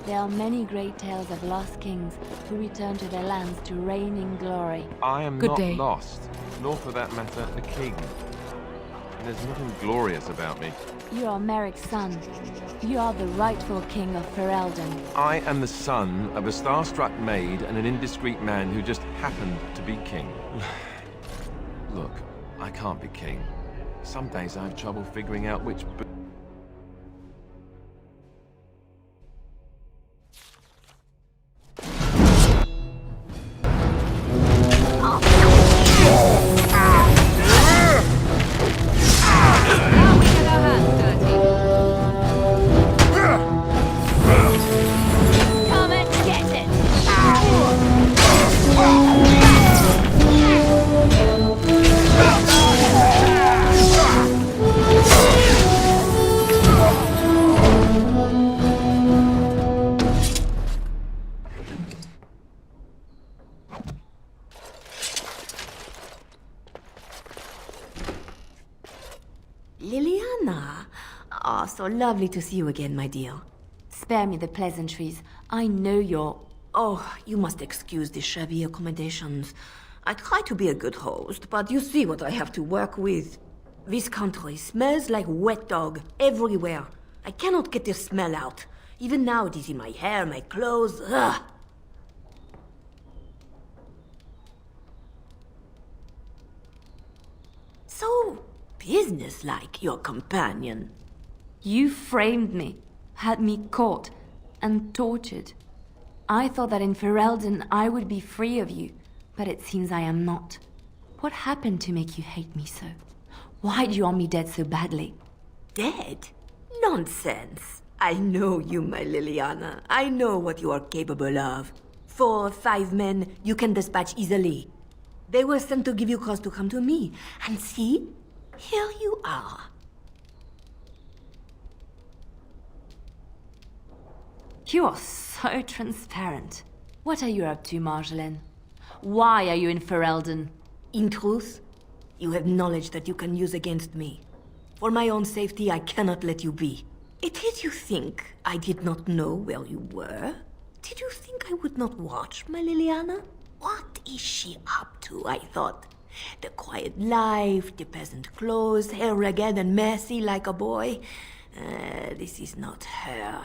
There are many great tales of lost kings who return to their lands to reign in glory. I am Good not day. lost, nor for that matter, a king. And there's nothing glorious about me. You are Merrick's son. You are the rightful king of Ferelden. I am the son of a starstruck maid and an indiscreet man who just happened to be king. Look, I can't be king. Some days I have trouble figuring out which Come and get it! Liliana! Ah, so lovely to see you again, my dear. Spare me the pleasantries. I know you're... Oh, you must excuse the shabby accommodations. I try to be a good host, but you see what I have to work with. This country smells like wet dog everywhere. I cannot get the smell out. Even now it is in my hair, my clothes. Ugh. So businesslike, your companion. You framed me, had me caught, and tortured. I thought that in Ferelden I would be free of you, but it seems I am not. What happened to make you hate me so? Why do you want me dead so badly? Dead? Nonsense. I know you, my Liliana. I know what you are capable of. 4 or 5 men you can dispatch easily. They were sent to give you cause to come to me. And see, here you are. You are so transparent. What are you up to, Marjolaine? Why are you in Ferelden? In truth, you have knowledge that you can use against me. For my own safety, I cannot let you be. Did you think I did not know where you were? Did you think I would not watch, my Liliana? What is she up to, I thought? The quiet life, the peasant clothes, hair ragged and messy like a boy. This is not her.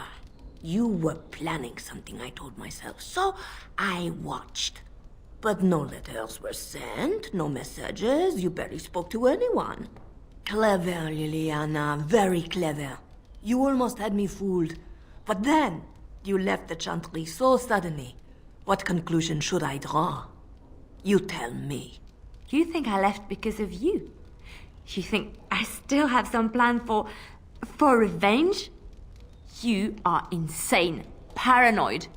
You were planning something, I told myself, so I watched. But no letters were sent, no messages, you barely spoke to anyone. Clever, Liliana, very clever. You almost had me fooled. But then, you left the Chantry so suddenly. What conclusion should I draw? You tell me. You think I left because of you? You think I still have some plan for revenge? You are insane, paranoid.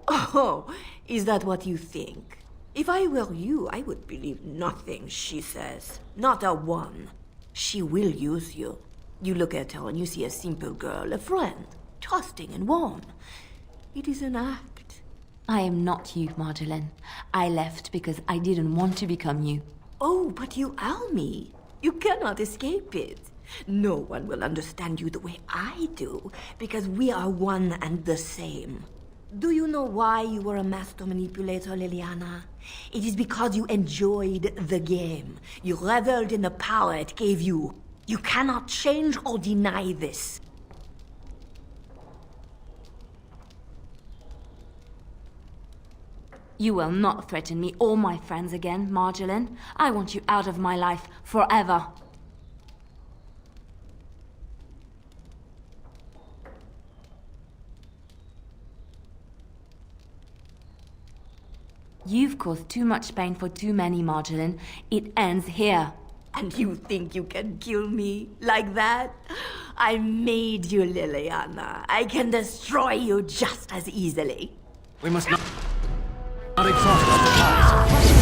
Oh, is that what you think? If I were you, I would believe nothing she says. Not a one. She will use you. You look at her and you see a simple girl, a friend, trusting and warm. It is an act. I am not you, Marjolaine. I left because I didn't want to become you. Oh, but you are me. You cannot escape it. No one will understand you the way I do, because we are one and the same. Do you know why you were a master manipulator, Liliana? It is because you enjoyed the game. You reveled in the power it gave you. You cannot change or deny this. You will not threaten me or my friends again, Marjolaine. I want you out of my life forever. You've caused too much pain for too many, Marjolaine. It ends here. And you think you can kill me like that? I made you, Liliana. I can destroy you just as easily. We must not exhaust our supplies.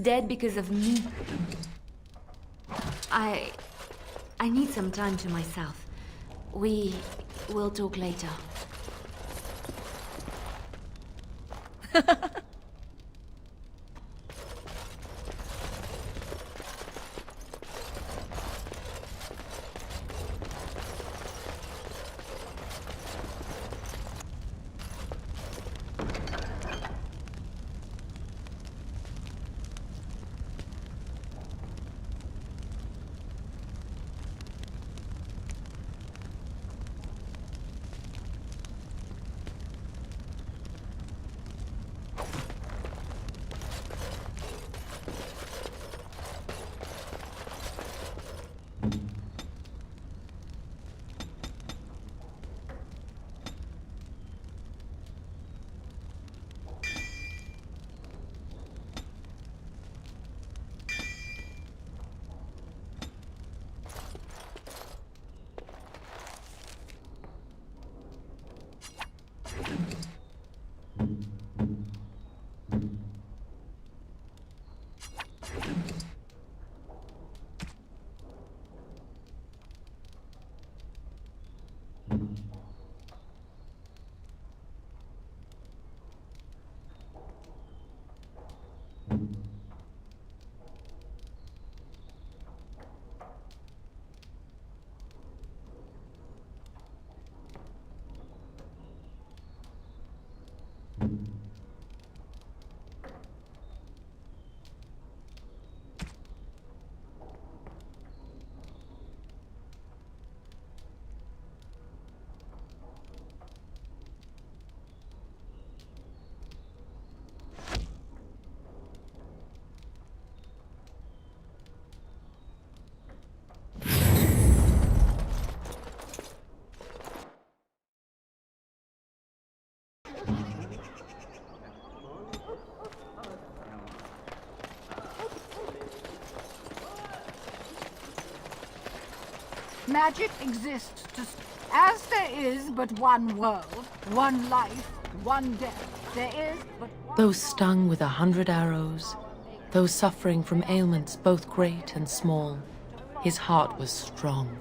dead because of me. I need some time to myself. We will talk later. Magic exists as there is but one world, one life, one death. There is but one... Those stung with 100 arrows, those suffering from ailments both great and small, his heart was strong,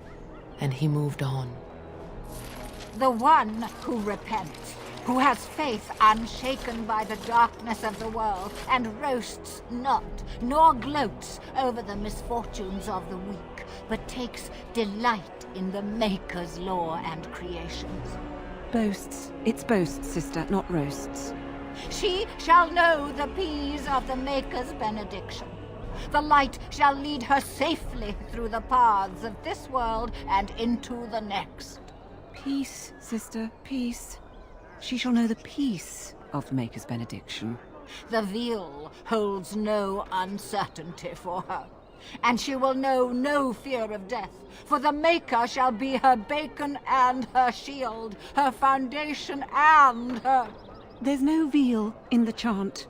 and he moved on. The one who repents, who has faith unshaken by the darkness of the world, and roasts not, nor gloats over the misfortunes of the weak, but takes delight in the Maker's law and creations. Boasts. It's boasts, sister, not roasts. She shall know the peace of the Maker's benediction. The light shall lead her safely through the paths of this world and into the next. Peace, sister, peace. She shall know the peace of the Maker's benediction. The veil holds no uncertainty for her, and she will know no fear of death, for the Maker shall be her beacon and her shield, her foundation and her... There's no veal in the chant.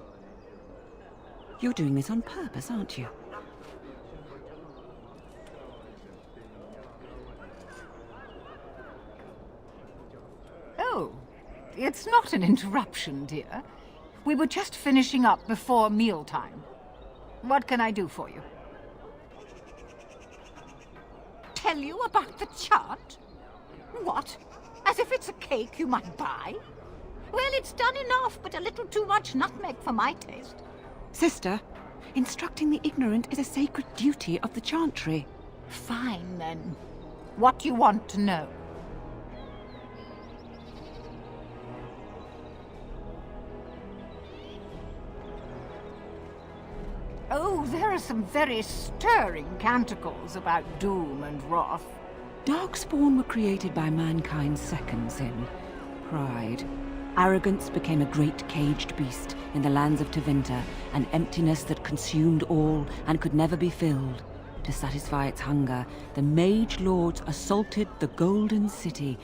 You're doing this on purpose, aren't you? Oh, it's not an interruption, dear. We were just finishing up before mealtime. What can I do for you? Tell you about the chart? What? As if it's a cake you might buy? Well, it's done enough, but a little too much nutmeg for my taste. Sister, instructing the ignorant is a sacred duty of the chantry. Fine, then. What do you want to know? Oh, there are some very stirring canticles about doom and wrath. Darkspawn were created by mankind's second sin, pride. Arrogance became a great caged beast in the lands of Tevinter, an emptiness that consumed all and could never be filled. To satisfy its hunger, the mage lords assaulted the Golden City,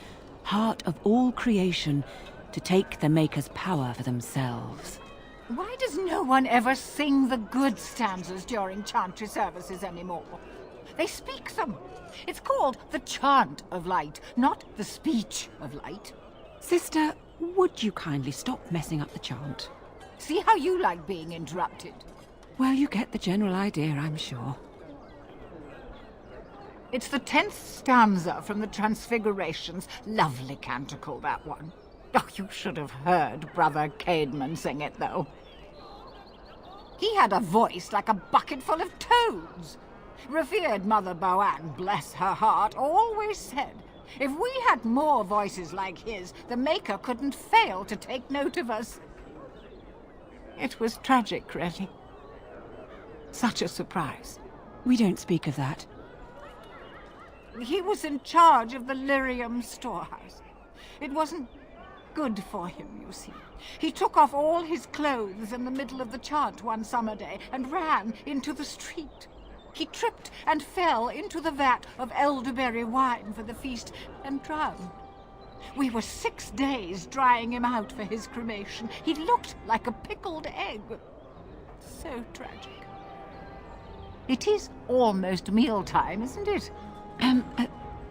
heart of all creation, to take the Maker's power for themselves. Why does no one ever sing the good stanzas during chantry services anymore? They speak them. It's called the chant of light, not the speech of light. Sister, would you kindly stop messing up the chant? See how you like being interrupted. Well, you get the general idea, I'm sure. It's the 10th stanza from the Transfigurations. Lovely canticle, that one. Oh, you should have heard Brother Caedmon sing it, though. He had a voice like a bucket full of toads. Revered Mother Boann, bless her heart, always said, if we had more voices like his, the Maker couldn't fail to take note of us. It was tragic, really. Such a surprise. We don't speak of that. He was in charge of the lyrium storehouse. It wasn't good for him, you see. He took off all his clothes in the middle of the chant one summer day and ran into the street. He tripped and fell into the vat of elderberry wine for the feast and drowned. We were 6 days drying him out for his cremation. He looked like a pickled egg. So tragic. It is almost mealtime, isn't it?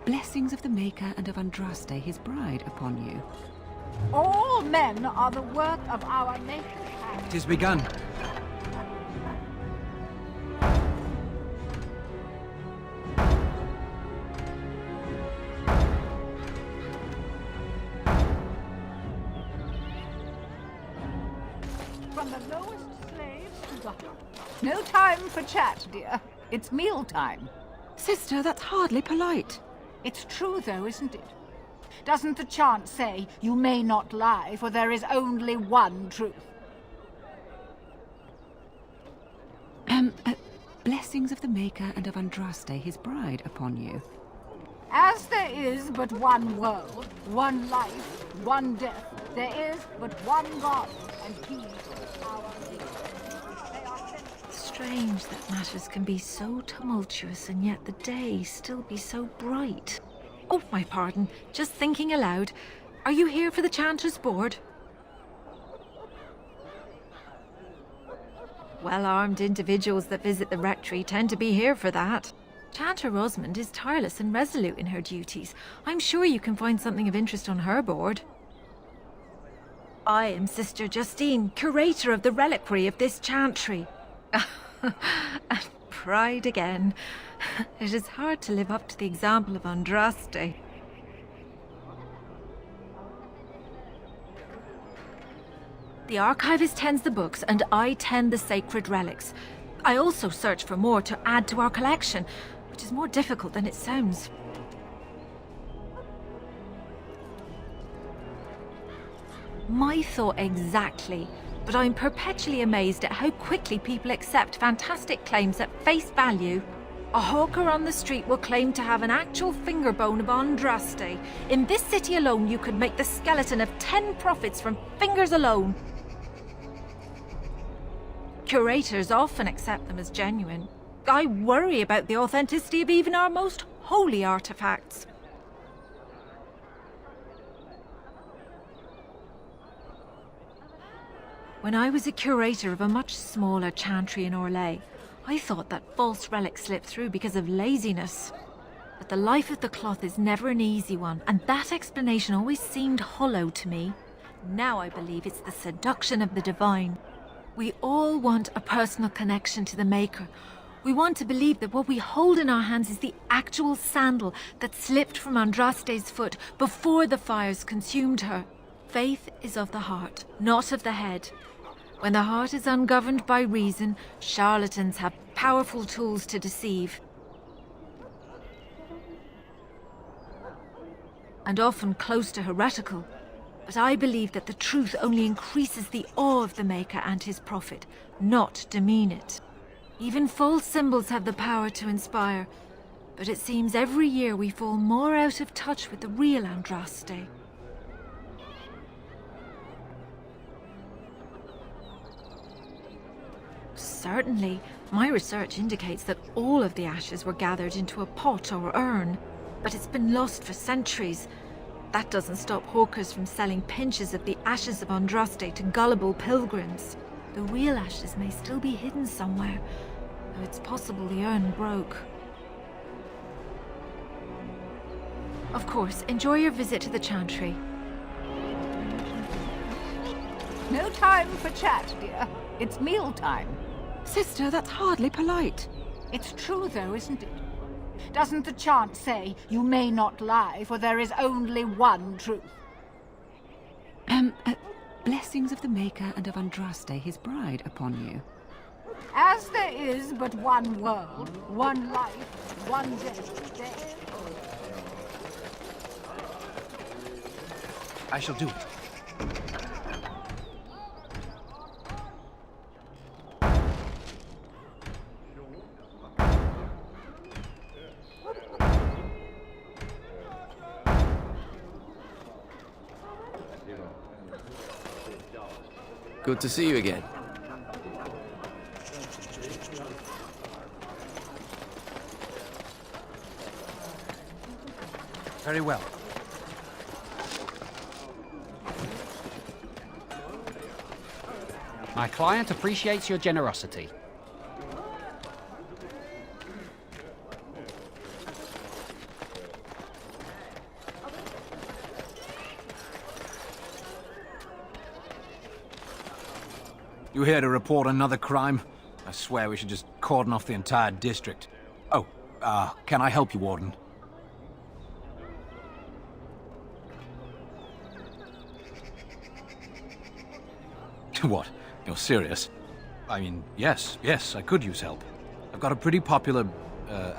Blessings of the Maker and of Andraste, his bride, upon you. All men are the work of our Maker. It is begun. From the lowest slaves to the highest. No time for chat, dear. It's mealtime. Sister, that's hardly polite. It's true, though, isn't it? Doesn't the chant say, you may not lie, for there is only one truth? Blessings of the Maker and of Andraste, his bride, upon you. As there is but one world, one life, one death, there is but one God, and he is our leader. They are sent. Strange that matters can be so tumultuous and yet the day still be so bright. Oh, my pardon. Just thinking aloud. Are you here for the Chanter's Board? Well-armed individuals that visit the rectory tend to be here for that. Chanter Rosamond is tireless and resolute in her duties. I'm sure you can find something of interest on her board. I am Sister Justine, curator of the reliquary of this chantry. And pride again. It is hard to live up to the example of Andraste. The archivist tends the books, and I tend the sacred relics. I also search for more to add to our collection, which is more difficult than it sounds. My thought exactly, but I'm perpetually amazed at how quickly people accept fantastic claims at face value. A hawker on the street will claim to have an actual finger bone of Andraste. In this city alone, you could make the skeleton of 10 prophets from fingers alone. Curators often accept them as genuine. I worry about the authenticity of even our most holy artifacts. When I was a curator of a much smaller chantry in Orlais, I thought that false relics slipped through because of laziness. But the life of the cloth is never an easy one, and that explanation always seemed hollow to me. Now I believe it's the seduction of the divine. We all want a personal connection to the Maker. We want to believe that what we hold in our hands is the actual sandal that slipped from Andraste's foot before the fires consumed her. Faith is of the heart, not of the head. When the heart is ungoverned by reason, charlatans have powerful tools to deceive. And often close to heretical. But I believe that the truth only increases the awe of the Maker and his prophet, not demean it. Even false symbols have the power to inspire, but it seems every year we fall more out of touch with the real Andraste. Certainly, my research indicates that all of the ashes were gathered into a pot or urn, but it's been lost for centuries. That doesn't stop hawkers from selling pinches of the ashes of Andraste to gullible pilgrims. The real ashes may still be hidden somewhere, though it's possible the urn broke. Of course, enjoy your visit to the chantry. No time for chat, dear. It's mealtime. Sister, that's hardly polite. It's true, though, isn't it? Doesn't the chant say, you may not lie, for there is only one truth? Blessings of the Maker and of Andraste, his bride, upon you. As there is but one world, one life, one death. I shall do it. Good to see you again. Very well. My client appreciates your generosity. You here to report another crime? I swear we should just cordon off the entire district. Oh, can I help you, Warden? What? You're serious? I mean, yes, I could use help. I've got a pretty popular,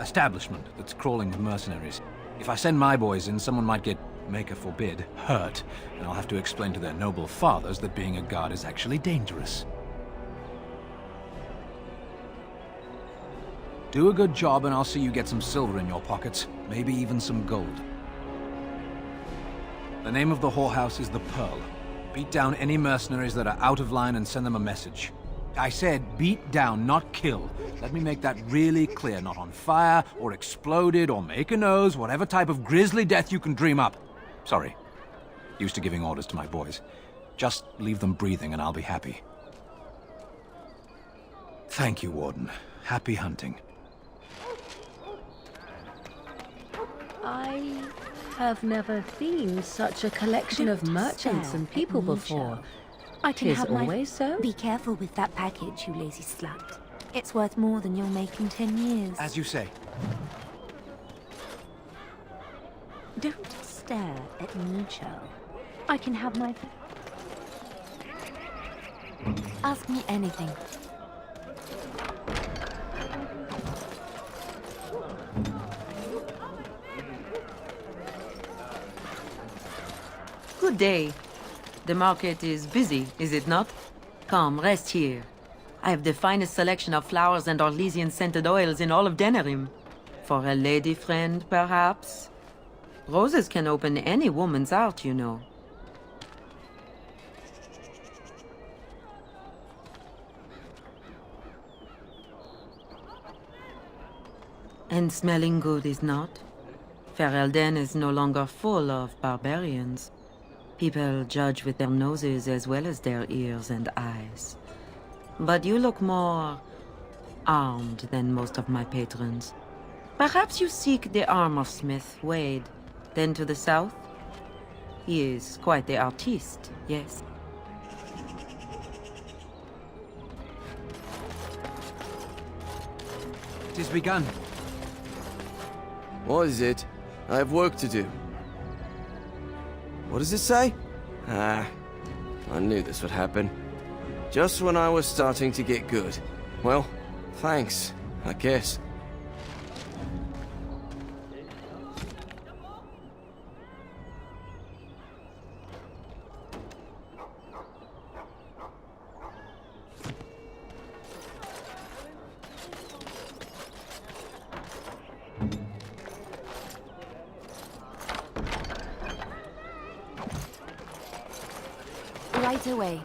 establishment that's crawling with mercenaries. If I send my boys in, someone might get, Maker forbid, hurt, and I'll have to explain to their noble fathers that being a guard is actually dangerous. Do a good job and I'll see you get some silver in your pockets, maybe even some gold. The name of the whorehouse is the Pearl. Beat down any mercenaries that are out of line and send them a message. I said beat down, not kill. Let me make that really clear. Not on fire, or exploded, or make a nose, whatever type of grisly death you can dream up. Sorry. Used to giving orders to my boys. Just leave them breathing and I'll be happy. Thank you, Warden. Happy hunting. I have never seen such a collection of merchants and people before. I can Tis have always so. Be careful with that package, you lazy slut. It's worth more than you'll make in 10 years. As you say. Don't stare at me, Cho. I can have my... Ask me anything. Good day. The market is busy, is it not? Come, rest here. I have the finest selection of flowers and Orlesian-scented oils in all of Denerim. For a lady friend, perhaps? Roses can open any woman's heart, you know. And smelling good, is not? Ferelden is no longer full of barbarians. People judge with their noses as well as their ears and eyes. But you look more armed than most of my patrons. Perhaps you seek the armor smith, Wade. Then to the south? He is quite the artiste, yes. It is begun. What is it? I have work to do. What does it say? I knew this would happen. Just when I was starting to get good. Well, thanks, I guess. Right away.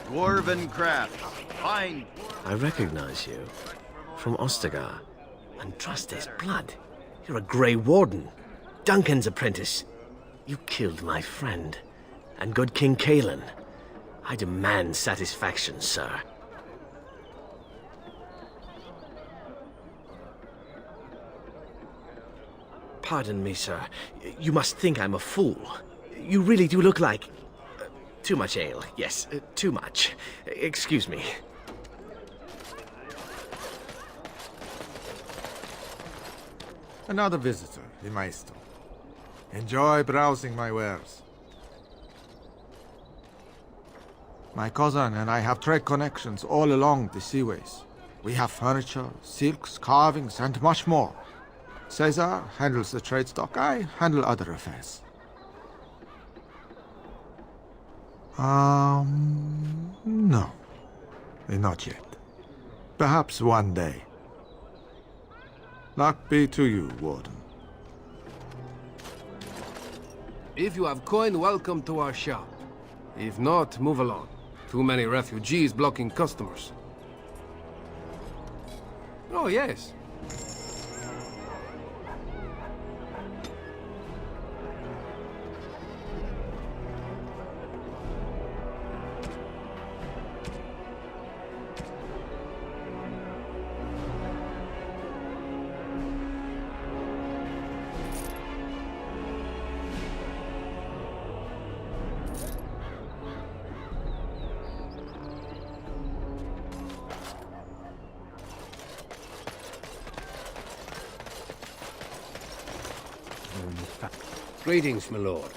Dwarven craft. Fine. I recognize you. From Ostagar. Andraste's blood. You're a Grey Warden. Duncan's apprentice. You killed my friend. And good King Cailan. I demand satisfaction, sir. Pardon me, sir. You must think I'm a fool. You really do look like... Too much ale, yes, too much. Excuse me. Another visitor in my store. Enjoy browsing my wares. My cousin and I have trade connections all along the seaways. We have furniture, silks, carvings, and much more. Caesar handles the trade stock, I handle other affairs. No. Not yet. Perhaps one day. Luck be to you, Warden. If you have coin, welcome to our shop. If not, move along. Too many refugees blocking customers. Oh, yes. Greetings, my lord.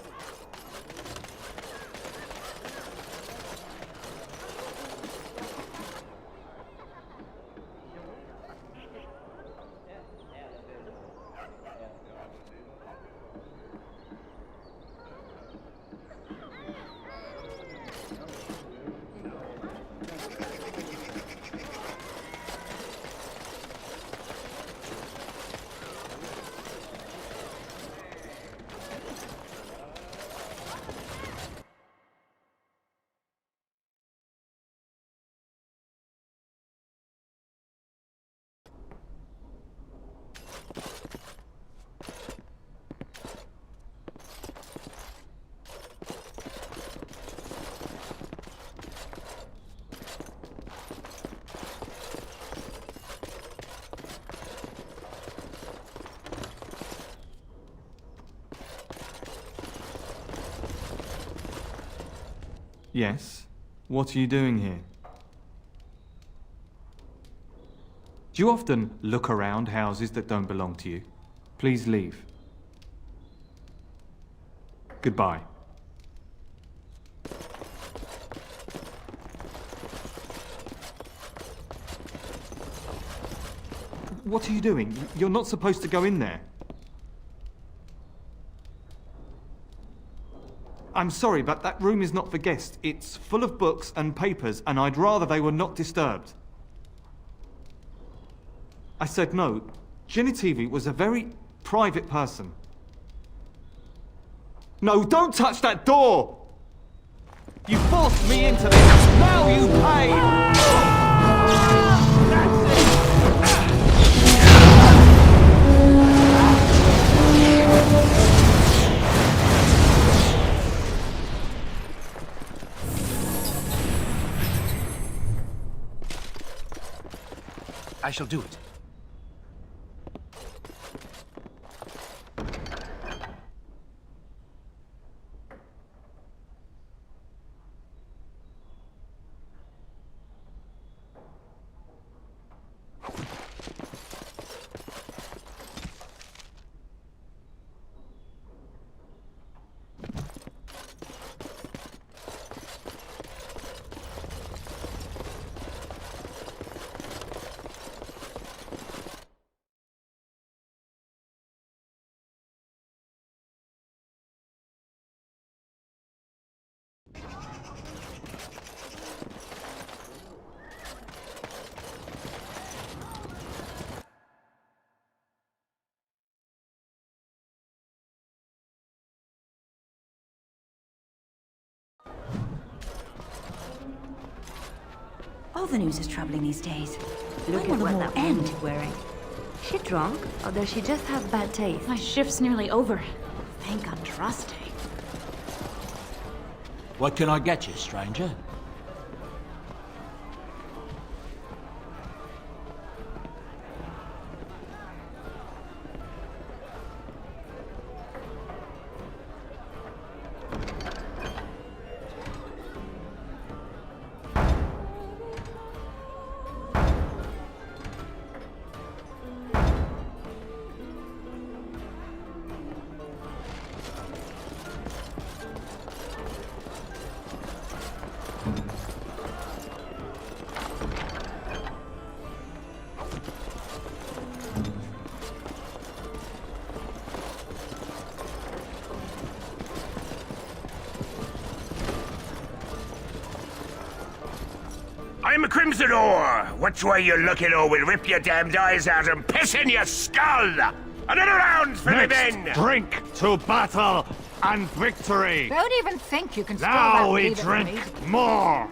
Yes? What are you doing here? Do you often look around houses that don't belong to you? Please leave. Goodbye. What are you doing? You're not supposed to go in there. I'm sorry, but that room is not for guests. It's full of books and papers, and I'd rather they were not disturbed. I said no. Genitivi was a very private person. No, don't touch that door! You forced me into this! Now you pay! That's it! I shall do it. All the news is troubling these days. Look at what that woman's wearing. Is she drunk, or does she just have bad taste? My shift's nearly over. Thank Andraste. What can I get you, stranger? crimson ore! Which way you looking, or we'll rip your damned eyes out and piss in your skull! Another round for the men! Drink to battle and victory! Don't even think you can steal Now that we leader from me. drink more!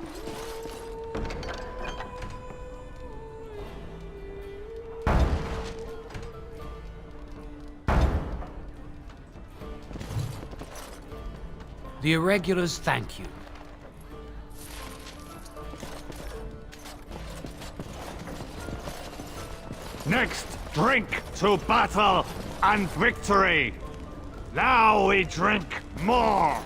The irregulars thank you. Next, drink to battle and victory! Now we drink more!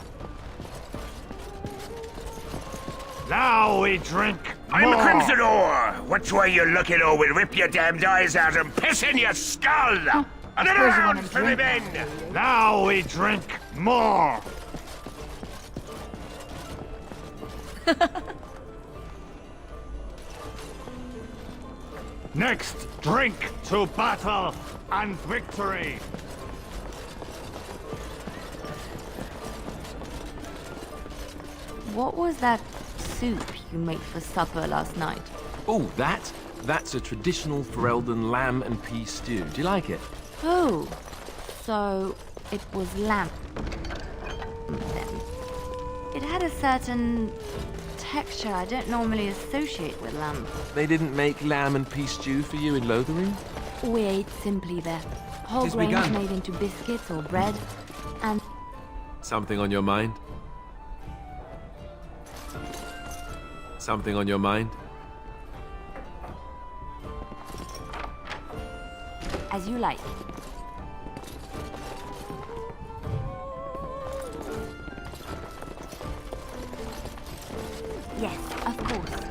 Now we drink more! I'm crimson ore! Which way you looking, or we'll rip your damned eyes out and piss in your skull! Another round for the men! Now we drink more! Next, drink to battle and victory! What was that soup you made for supper last night? Oh, that's a traditional Ferelden lamb and pea stew. Do you like it? Oh, so it was lamb then. It had a certain texture I don't normally associate with lamb. They didn't make lamb and pea stew for you in Lothering? We ate simply there. Whole grains begun. made into biscuits or bread, and... Something on your mind? Something on your mind? As you like. Yes, of course.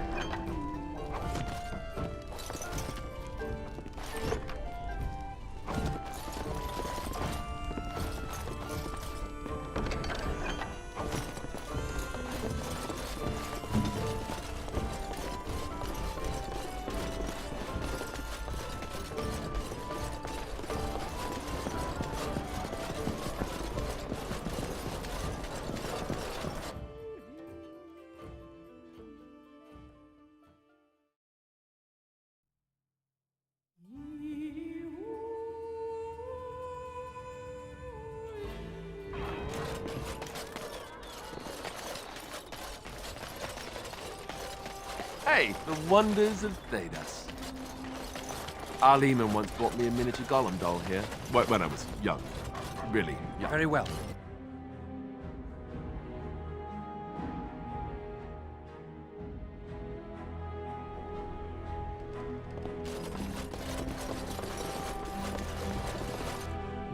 Hey, the wonders of Thedas. Our Lehman once bought me a miniature golem doll here. When I was young. Really young. Very well.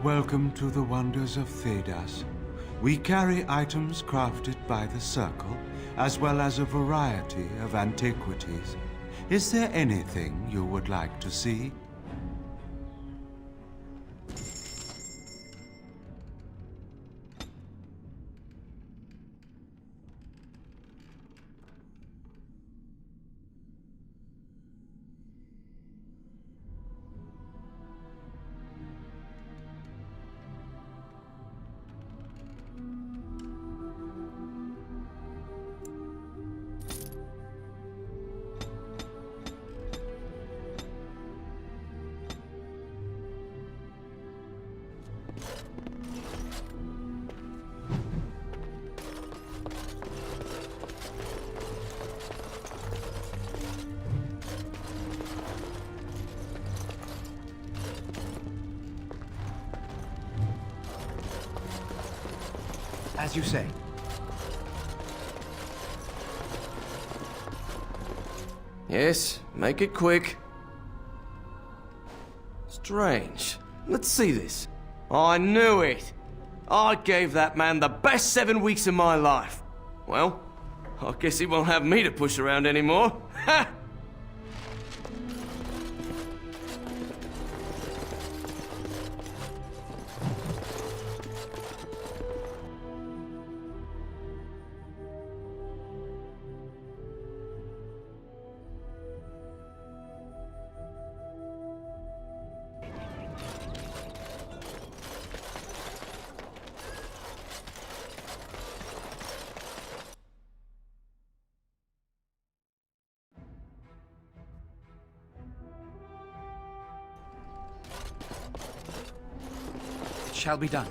Welcome to the wonders of Thedas. We carry items crafted by the Circle, as well as a variety of antiquities. Is there anything you would like to see? As you say. Yes, make it quick. Strange. Let's see this. I knew it! I gave that man the best 7 weeks of my life. Well, I guess he won't have me to push around anymore. Ha! shall be done.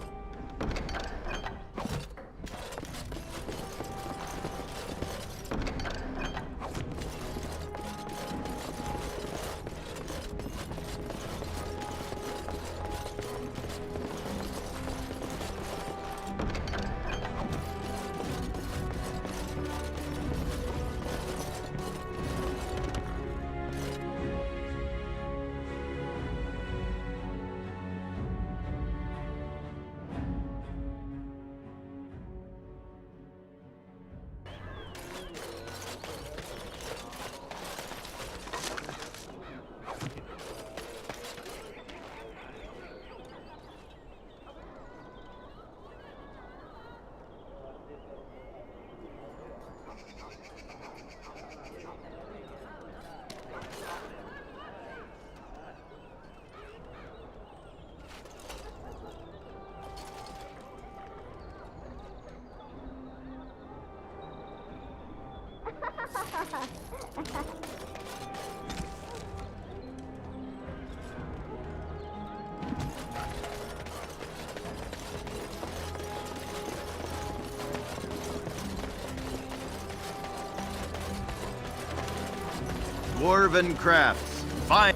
Dwarven crafts. Fine.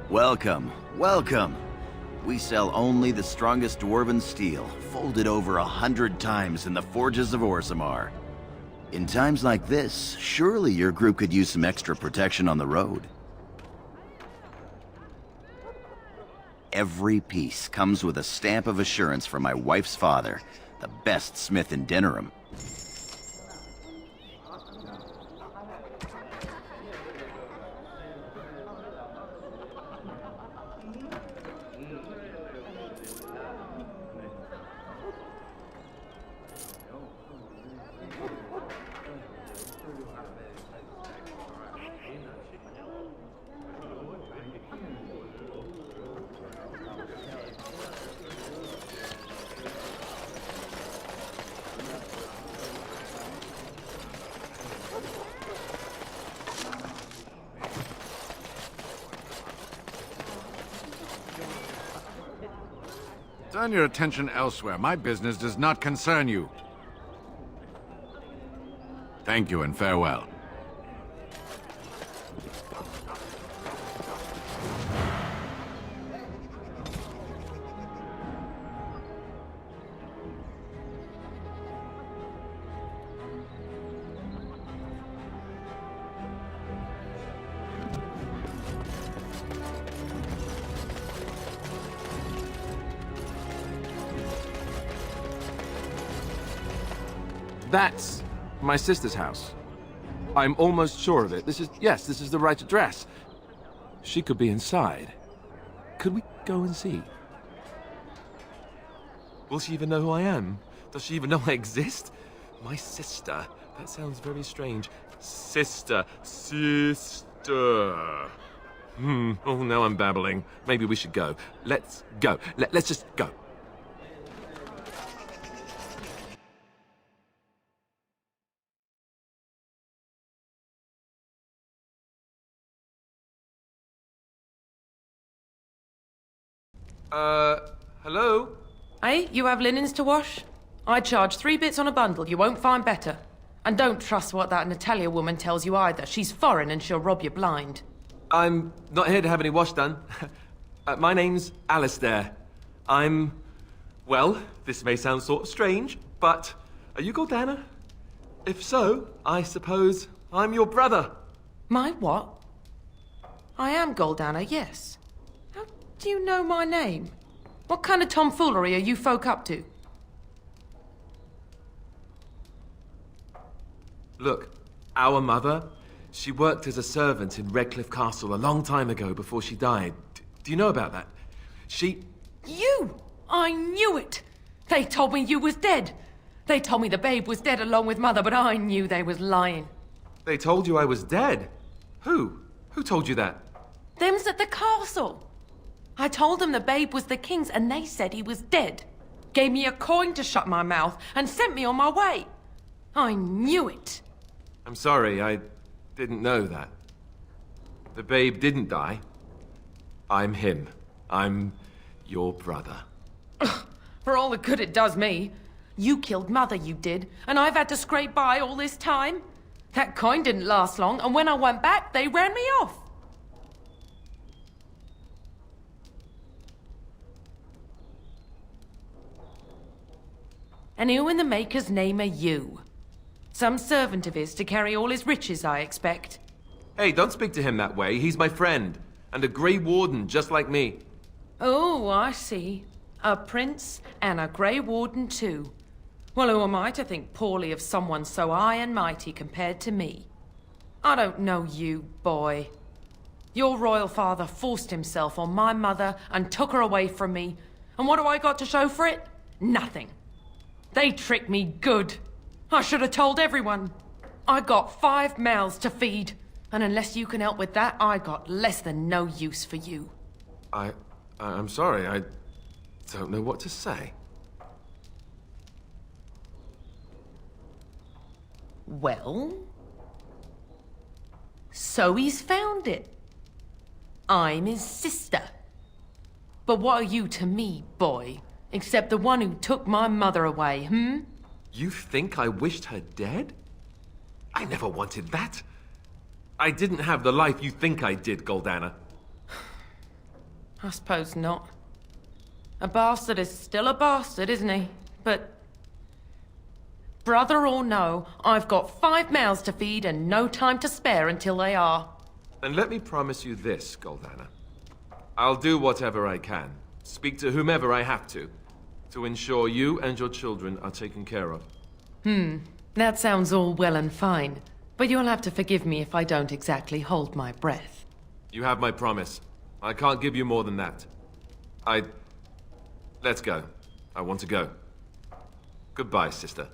Welcome, welcome. We sell only the strongest dwarven steel, folded over 100 times in the forges of Orzammar. In times like this, surely your group could use some extra protection on the road. Every piece comes with a stamp of assurance from my wife's father, the best smith in Denerim. Turn your attention elsewhere. My business does not concern you. Thank you and farewell. That's my sister's house. I'm almost sure of it. This is the right address. She could be inside. Could we go and see? Will she even know who I am? Does she even know I exist? My sister. That sounds very strange. Sister. Oh, now I'm babbling. Maybe we should go. Let's go. Let's just go. Hello? Hey, you have linens to wash? I charge 3 bits on a bundle. You won't find better. And don't trust what that Natalia woman tells you either. She's foreign and she'll rob you blind. I'm not here to have any wash done. My name's Alistair. Well, this may sound sort of strange, but are you Goldana? If so, I suppose I'm your brother. My what? I am Goldana, yes. How do you know my name? What kind of tomfoolery are you folk up to? Look, our mother, she worked as a servant in Redcliffe Castle a long time ago before she died. Do you know about that? You! I knew it! They told me you was dead. They told me the babe was dead along with mother, but I knew they was lying. They told you I was dead? Who? Who told you that? Them's at the castle. I told them the babe was the king's and they said he was dead. Gave me a coin to shut my mouth and sent me on my way. I knew it. I'm sorry, I didn't know that. The babe didn't die. I'm him. I'm your brother. For all the good it does me. You killed Mother, you did, and I've had to scrape by all this time. That coin didn't last long, and when I went back, they ran me off. And who in the Maker's name are you? Some servant of his to carry all his riches, I expect. Hey, don't speak to him that way. He's my friend. And a Grey Warden, just like me. Oh, I see. A prince and a Grey Warden too. Well, who am I to think poorly of someone so high and mighty compared to me? I don't know you, boy. Your royal father forced himself on my mother and took her away from me. And what do I got to show for it? Nothing. They tricked me good. I should have told everyone. I got 5 mouths to feed. And unless you can help with that, I got less than no use for you. I'm sorry. I don't know what to say. Well? So he's found it. I'm his sister. But what are you to me, boy? Except the one who took my mother away, You think I wished her dead? I never wanted that. I didn't have the life you think I did, Goldana. I suppose not. A bastard is still a bastard, isn't he? But... brother or no, I've got 5 mouths to feed and no time to spare until they are. And let me promise you this, Goldana. I'll do whatever I can, speak to whomever I have to ensure you and your children are taken care of. That sounds all well and fine, but you'll have to forgive me if I don't exactly hold my breath. You have my promise. I can't give you more than that. Let's go. I want to go. Goodbye, sister.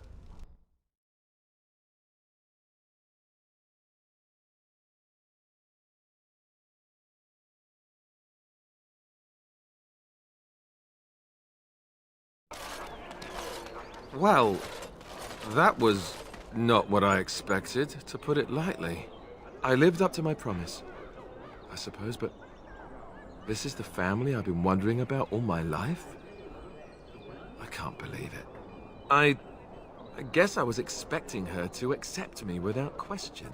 Well, that was not what I expected, to put it lightly. I lived up to my promise, I suppose, but this is the family I've been wondering about all my life? I can't believe it. I guess I was expecting her to accept me without question.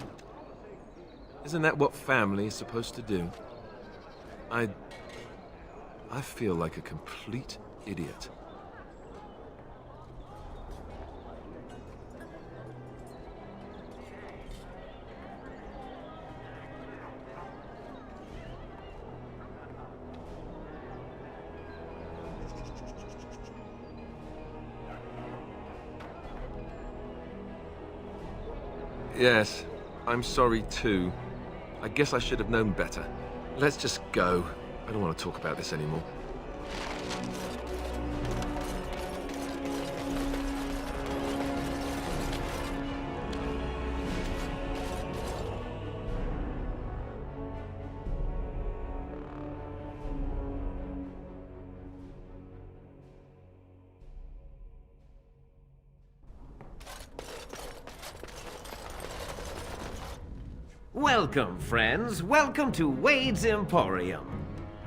Isn't that what family is supposed to do? I feel like a complete idiot. Yes, I'm sorry too. I guess I should have known better. Let's just go. I don't want to talk about this anymore. Welcome, friends. Welcome to Wade's Emporium.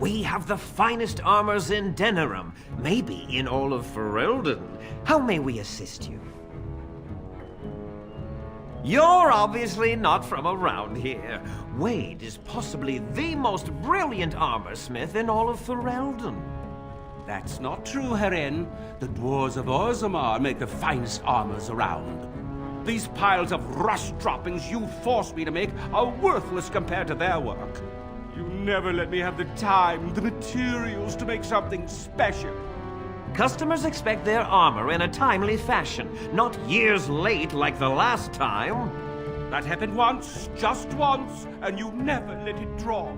We have the finest armors in Denerim, maybe in all of Ferelden. How may we assist you? You're obviously not from around here. Wade is possibly the most brilliant armorsmith in all of Ferelden. That's not true, Herin. The dwarves of Orzammar make the finest armors around. These piles of rust droppings you forced me to make are worthless compared to their work. You never let me have the time, the materials to make something special. Customers expect their armor in a timely fashion, not years late like the last time. That happened once, just once, and you never let it drop.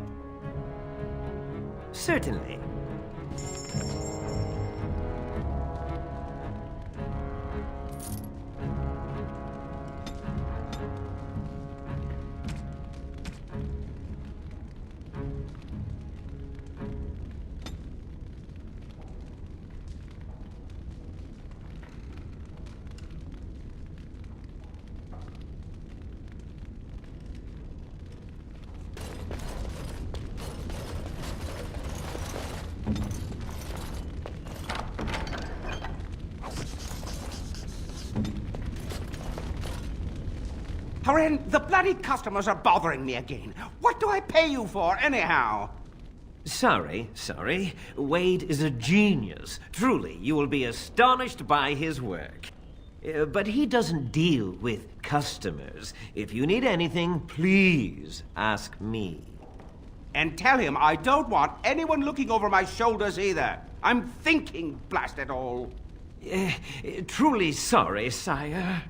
Certainly. Haren, the bloody customers are bothering me again. What do I pay you for, anyhow? Sorry. Wade is a genius. Truly, you will be astonished by his work. But he doesn't deal with customers. If you need anything, please ask me. And tell him I don't want anyone looking over my shoulders either. I'm thinking, blast it all. Truly sorry, sire.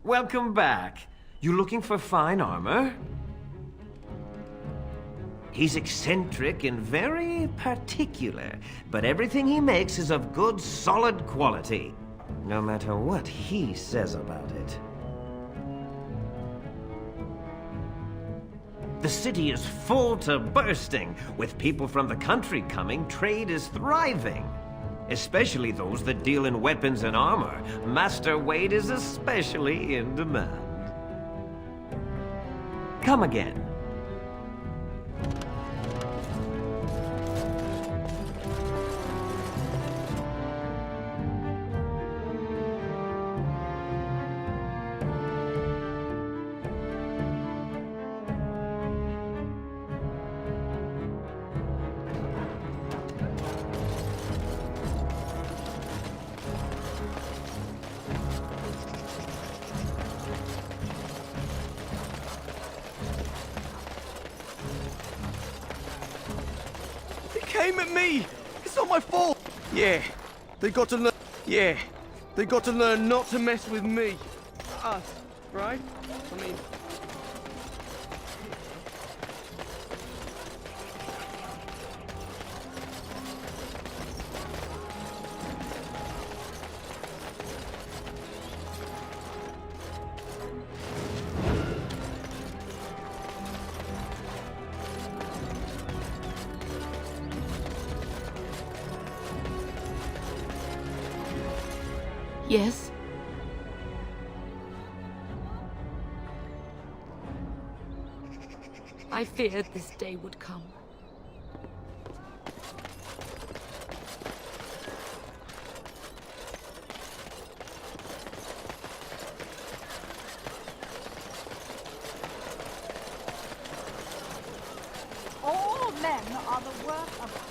Welcome back. You looking for fine armor? He's eccentric and very particular, but everything he makes is of good, solid quality, no matter what he says about it. The city is full to bursting. With people from the country coming, trade is thriving. Especially those that deal in weapons and armor. Master Wade is especially in demand. Come again. Came at me! It's not my fault! Yeah, they got to learn. Yeah, they got to learn not to mess with me. Us, right? I mean. Yes? I feared this day would come. All men are the work of...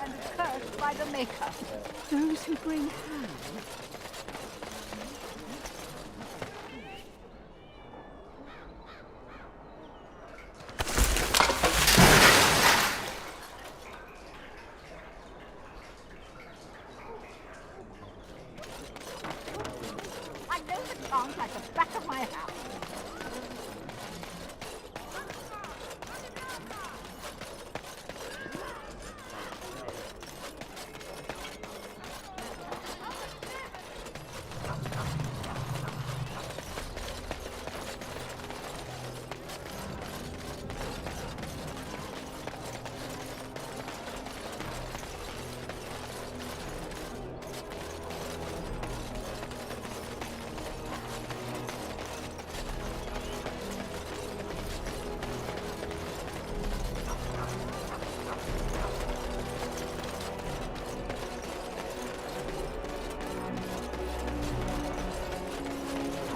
and cursed by the Maker. Those who bring hand. I know the chant like the back of my house.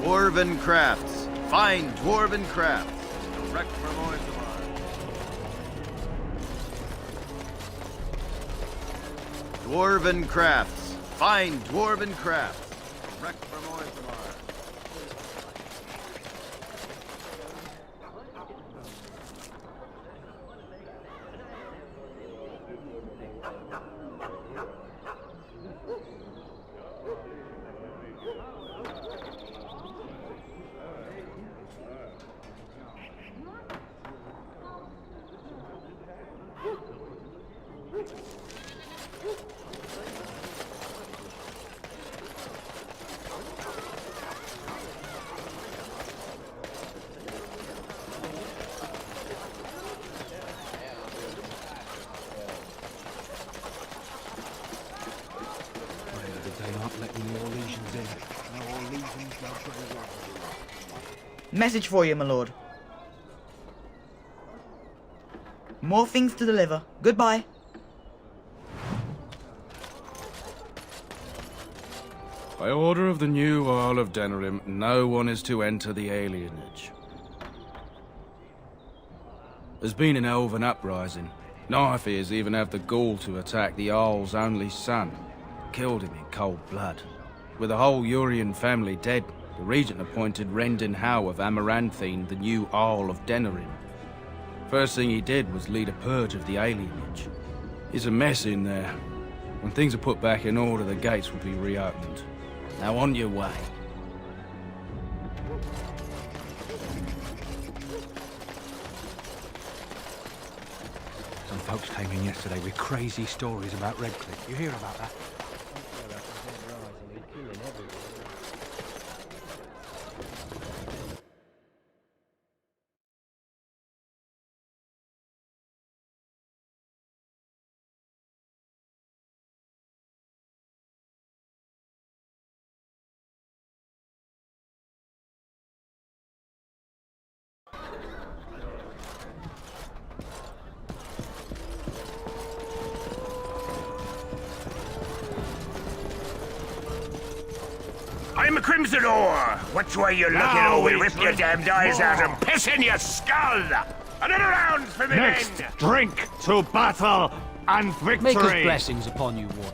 Dwarven crafts. Fine dwarven crafts. Direct from Orzammar. Dwarven crafts. Fine dwarven crafts. Direct from Orzammar. Did they not let any Orlesians in? No Orlesians, no Grey Warden. Message for you, my lord. More things to deliver. Goodbye. By order of the new Earl of Denerim, no one is to enter the alienage. There's been an elven uprising. Knifeears even have the gall to attack the Earl's only son. Killed him in cold blood. With the whole Urian family dead, the regent appointed Rendon Howe of Amaranthine the new Earl of Denerim. First thing he did was lead a purge of the alienage. It's a mess in there. When things are put back in order, the gates will be reopened. Now on your way. Some folks came in yesterday with crazy stories about Redcliffe. You hear about that? I'm a Crimsonor! Which way you looking, Now or we'll we rip your drink damned eyes out more. and piss in your skull! Another round for me Next, men! drink to battle and victory! Make his blessings upon you, Warden.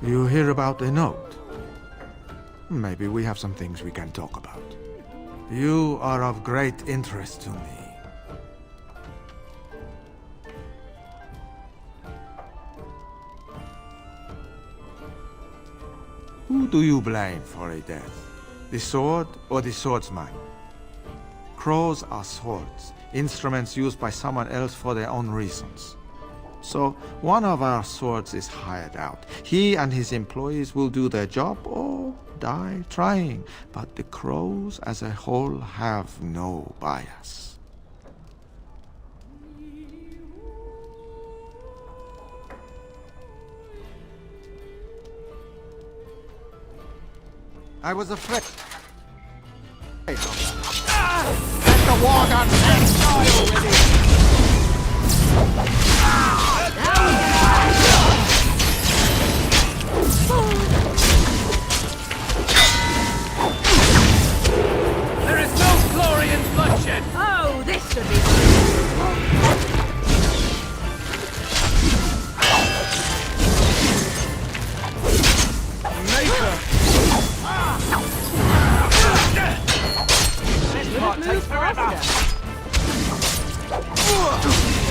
You hear about the note? Maybe we have some things we can talk about. You are of great interest to me. Who do you blame for a death? The sword or the swordsman? Crows are swords, instruments used by someone else for their own reasons. So, one of our swords is hired out. He and his employees will do their job or die trying, but the crows as a whole have no bias. I was afraid. Let the warden die already! There is no glory in bloodshed! Oh, this should be This part takes forever!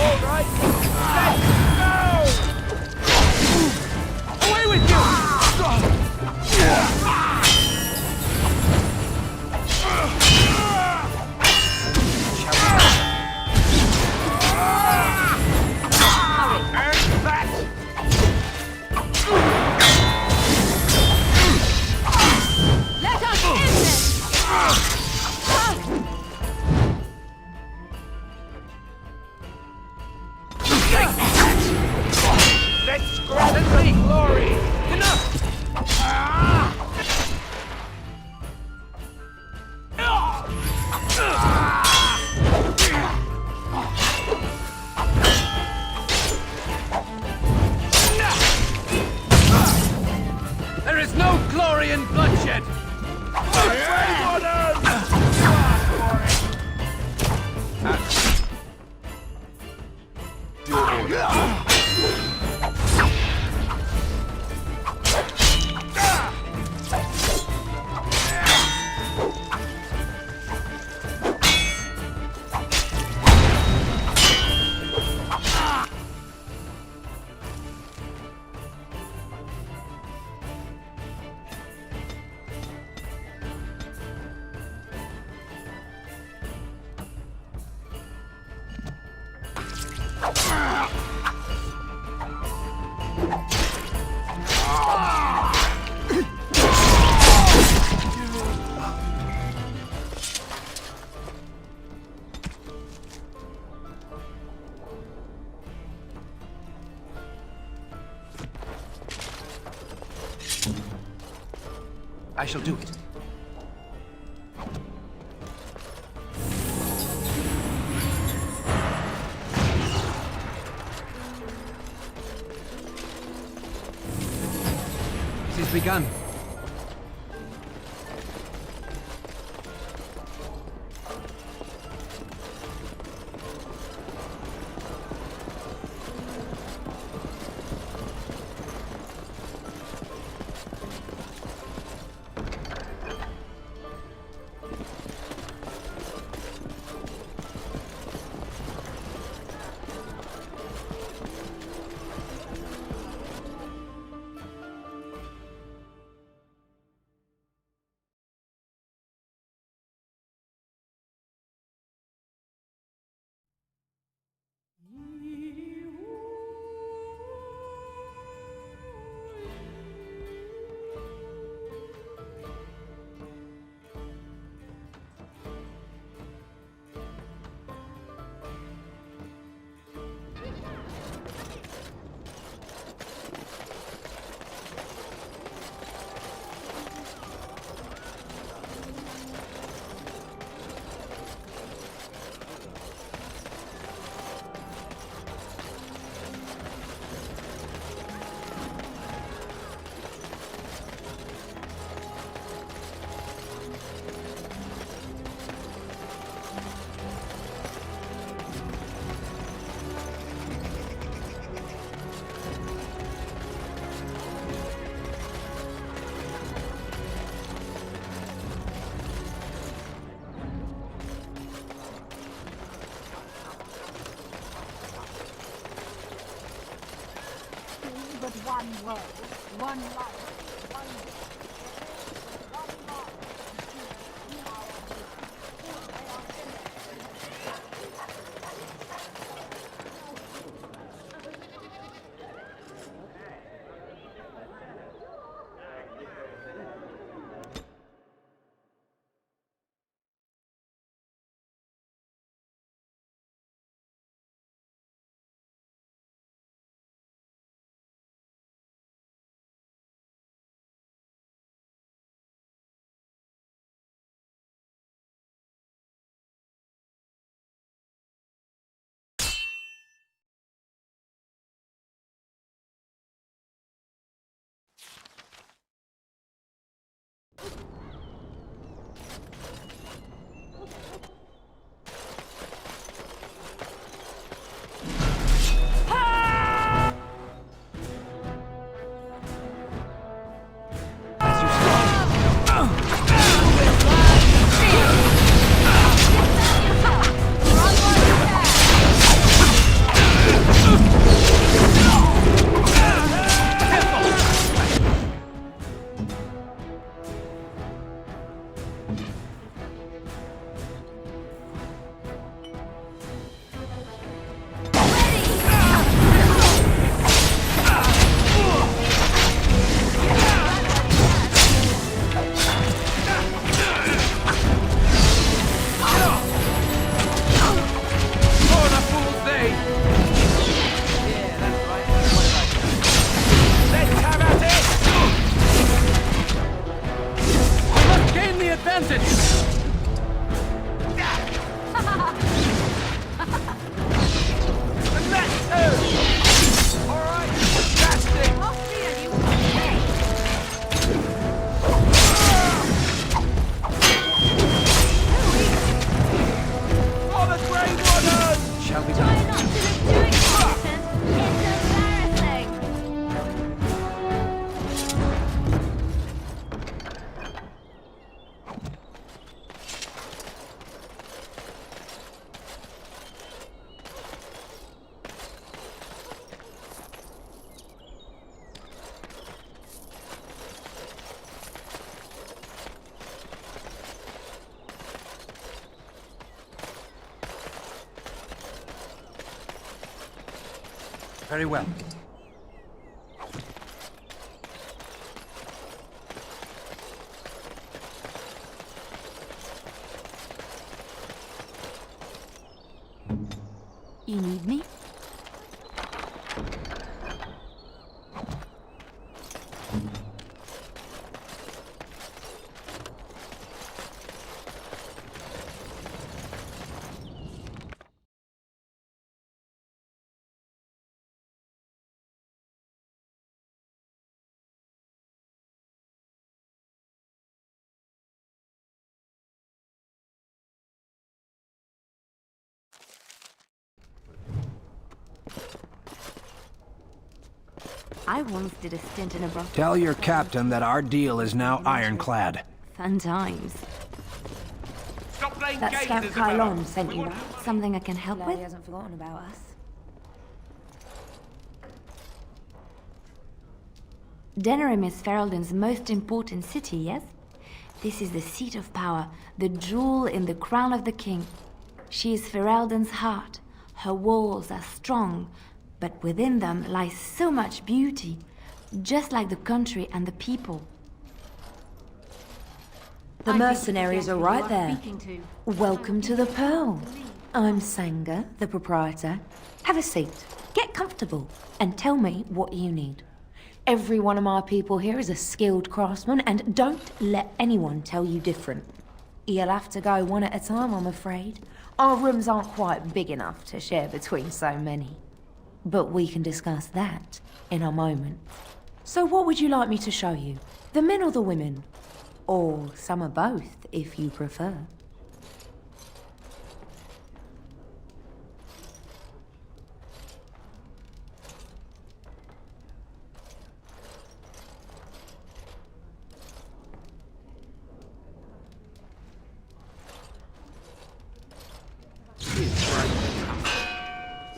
All right, let's go! Away with you! Let us end this! Let's grab the glory! Enough! There is no glory in bloodshed! I shall do it. It is begun. But one world, one life, one one God. Very well. You need me? I once did a stint in a brothel. Tell your captain that our deal is now ironclad. Fun times. Stop playing That games, scamp Isabella. Kylon sent you that. Something I can help Glad with? he hasn't forgotten about us. Denerim is Ferelden's most important city, yes? This is the seat of power, the jewel in the crown of the king. She is Ferelden's heart. Her walls are strong, but within them lies so much beauty, just like the country and the people. The mercenaries are right there. Welcome to the Pearl. I'm Sanger, the proprietor. Have a seat, get comfortable, and tell me what you need. Every one of my people here is a skilled craftsman, and don't let anyone tell you different. You'll have to go one at a time, I'm afraid. Our rooms aren't quite big enough to share between so many. But we can discuss that in a moment. So what would you like me to show you? The men or the women? Or some of both, if you prefer.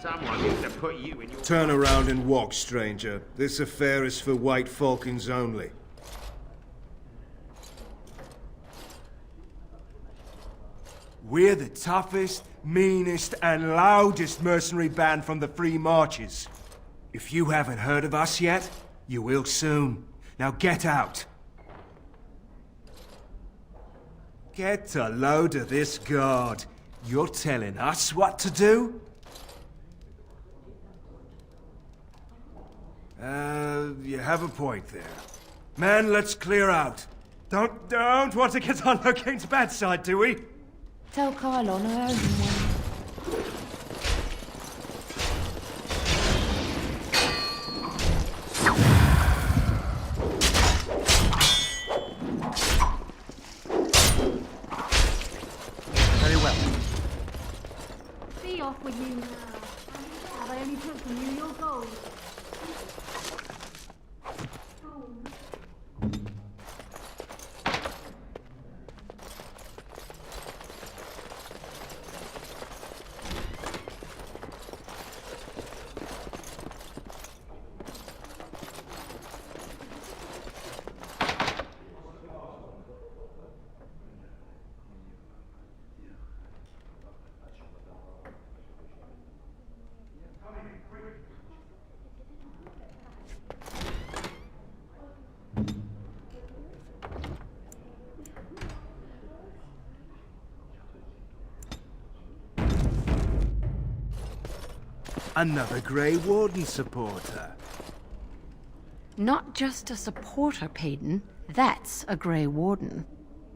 Someone needs to put you in your... Turn around and walk, stranger. This affair is for White Falcons only. We're the toughest, meanest, and loudest mercenary band from the Free Marches. If you haven't heard of us yet, you will soon. Now get out. Get a load of this guard. You're telling us what to do? You have a point there. Man, let's clear out. Don't want to get on Locane's bad side, do we? Tell Kylon I owe him one. Very well. Be off with you now. Have I only took from you your gold? Another Grey Warden supporter. Not just a supporter, Payton. That's a Grey Warden.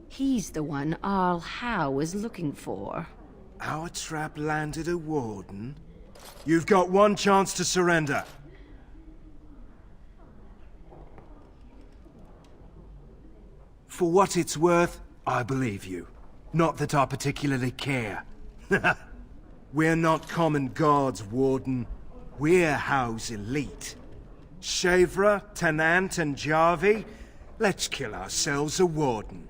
He's the one Arl Howe is looking for. Our trap landed a Warden? You've got one chance to surrender. For what it's worth, I believe you. Not that I particularly care. We're not common guards, Warden. We're Howe's elite. Shavra, Tenant, and Jarvie, let's kill ourselves a Warden.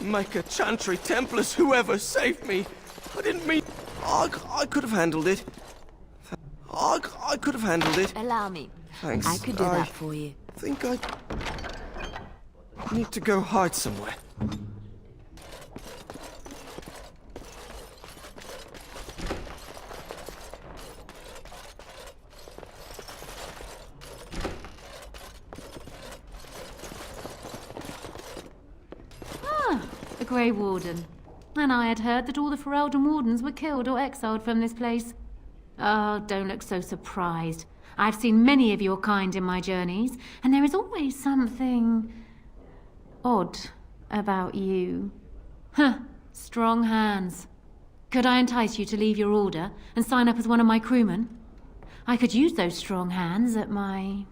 Make a Chantry Templars, whoever, save me! I didn't mean... I could have handled it. I could have handled it. Allow me. Thanks. I could do that for you. I think I need to go hide somewhere. The Grey Warden. And I had heard that all the Ferelden Wardens were killed or exiled from this place. Oh, don't look so surprised. I've seen many of your kind in my journeys, and there is always something odd about you. Huh, strong hands. Could I entice you to leave your order and sign up as one of my crewmen? I could use those strong hands at my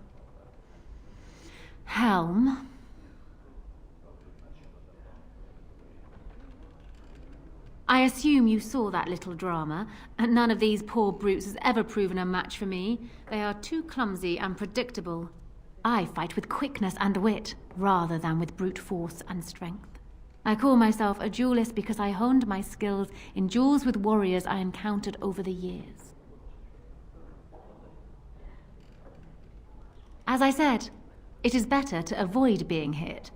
helm. I assume you saw that little drama, and none of these poor brutes has ever proven a match for me. They are too clumsy and predictable. I fight with quickness and wit, rather than with brute force and strength. I call myself a duelist because I honed my skills in duels with warriors I encountered over the years. As I said, it is better to avoid being hit,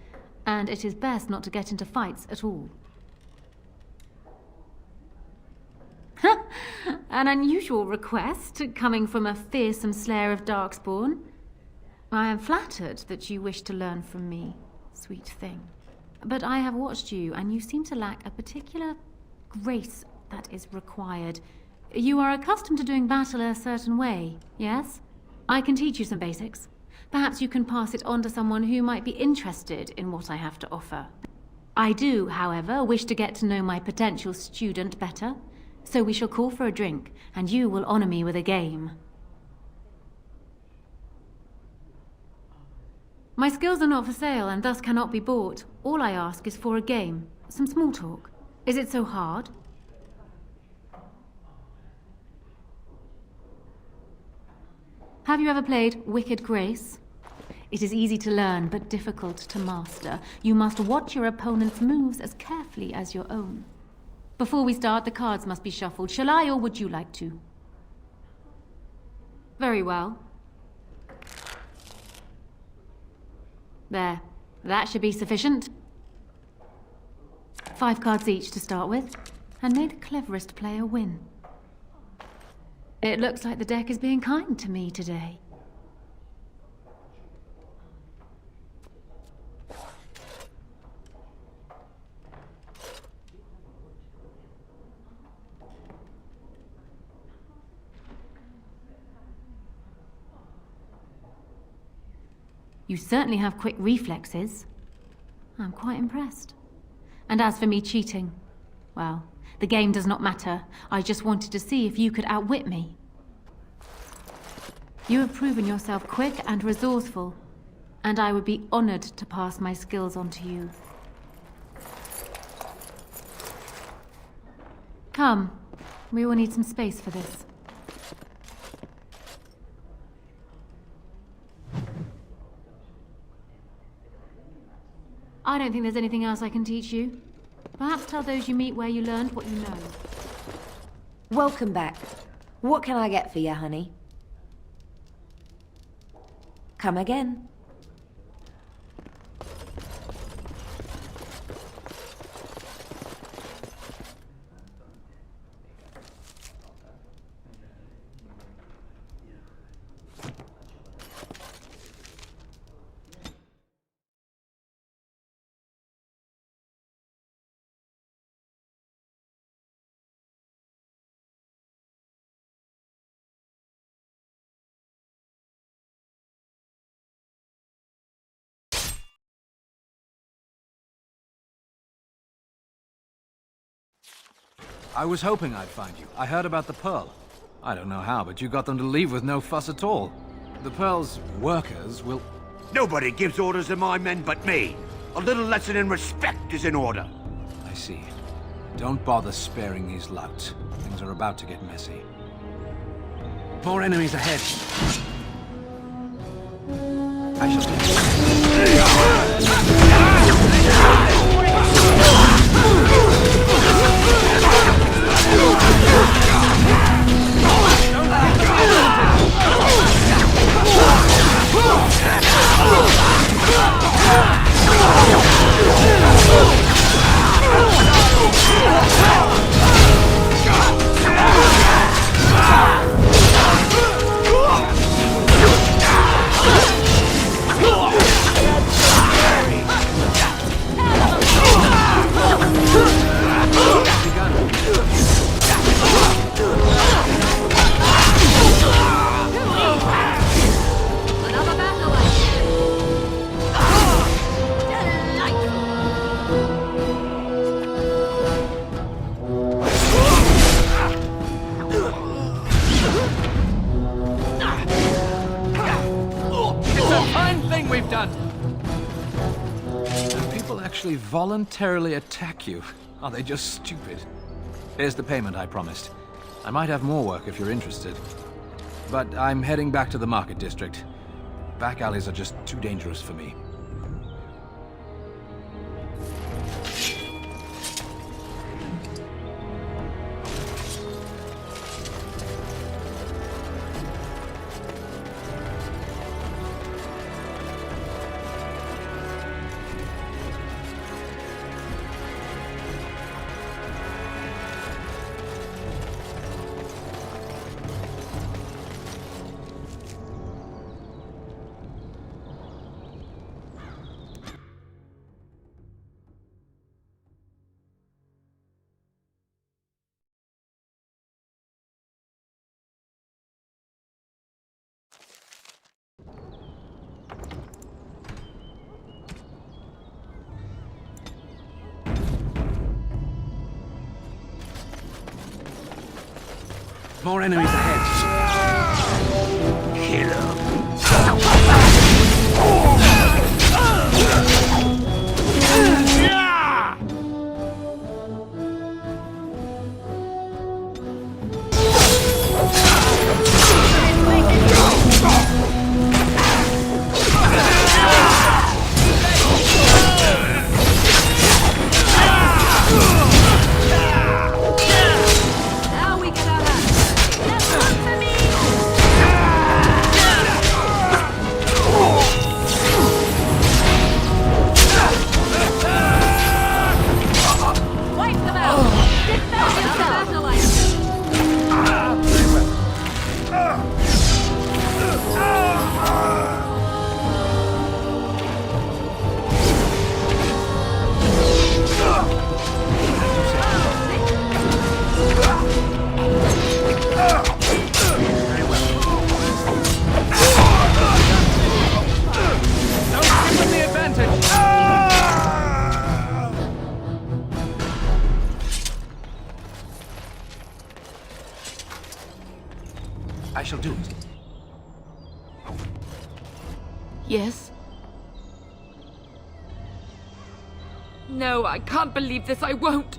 and it is best not to get into fights at all. An unusual request, coming from a fearsome slayer of Darkspawn. I am flattered that you wish to learn from me, sweet thing. But I have watched you, and you seem to lack a particular grace that is required. You are accustomed to doing battle a certain way, yes? I can teach you some basics. Perhaps you can pass it on to someone who might be interested in what I have to offer. I do, however, wish to get to know my potential student better. So we shall call for a drink, and you will honor me with a game. My skills are not for sale, and thus cannot be bought. All I ask is for a game. Some small talk. Is it so hard? Have you ever played Wicked Grace? It is easy to learn, but difficult to master. You must watch your opponent's moves as carefully as your own. Before we start, the cards must be shuffled. Shall I, or would you like to? Very well. There. That should be sufficient. 5 cards each to start with, and may the cleverest player win. It looks like the deck is being kind to me today. You certainly have quick reflexes. I'm quite impressed. And as for me cheating, well, the game does not matter. I just wanted to see if you could outwit me. You have proven yourself quick and resourceful, and I would be honored to pass my skills on to you. Come, we will need some space for this. I don't think there's anything else I can teach you. Perhaps tell those you meet where you learned what you know. Welcome back. What can I get for you, honey? Come again. I was hoping I'd find you. I heard about the Pearl. I don't know how, but you got them to leave with no fuss at all. The Pearl's workers will... Nobody gives orders to my men but me. A little lesson in respect is in order. I see. Don't bother sparing these louts. Things are about to get messy. More enemies ahead. I shall take... we've done. Do people actually voluntarily attack you? Are they just stupid? Here's the payment I promised. I might have more work if you're interested. But I'm heading back to the market district. Back alleys are just too dangerous for me. More enemies ahead. Kill 'em. I shall do it. Yes? No, I can't believe this. I won't.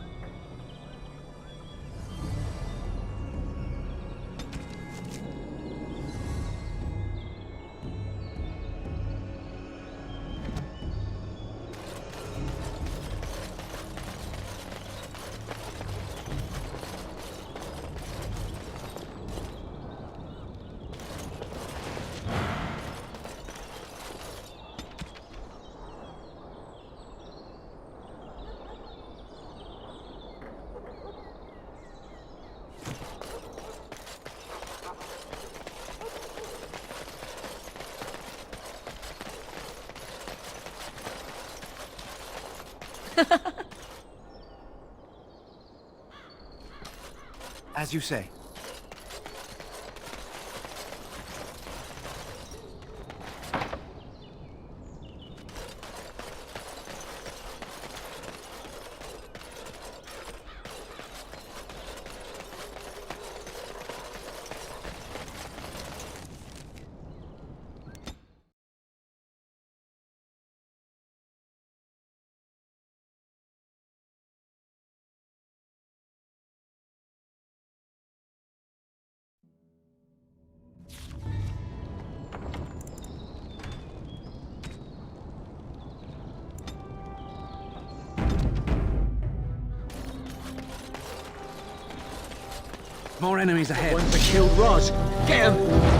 As you say. More enemies ahead. One to kill Raj. Get him!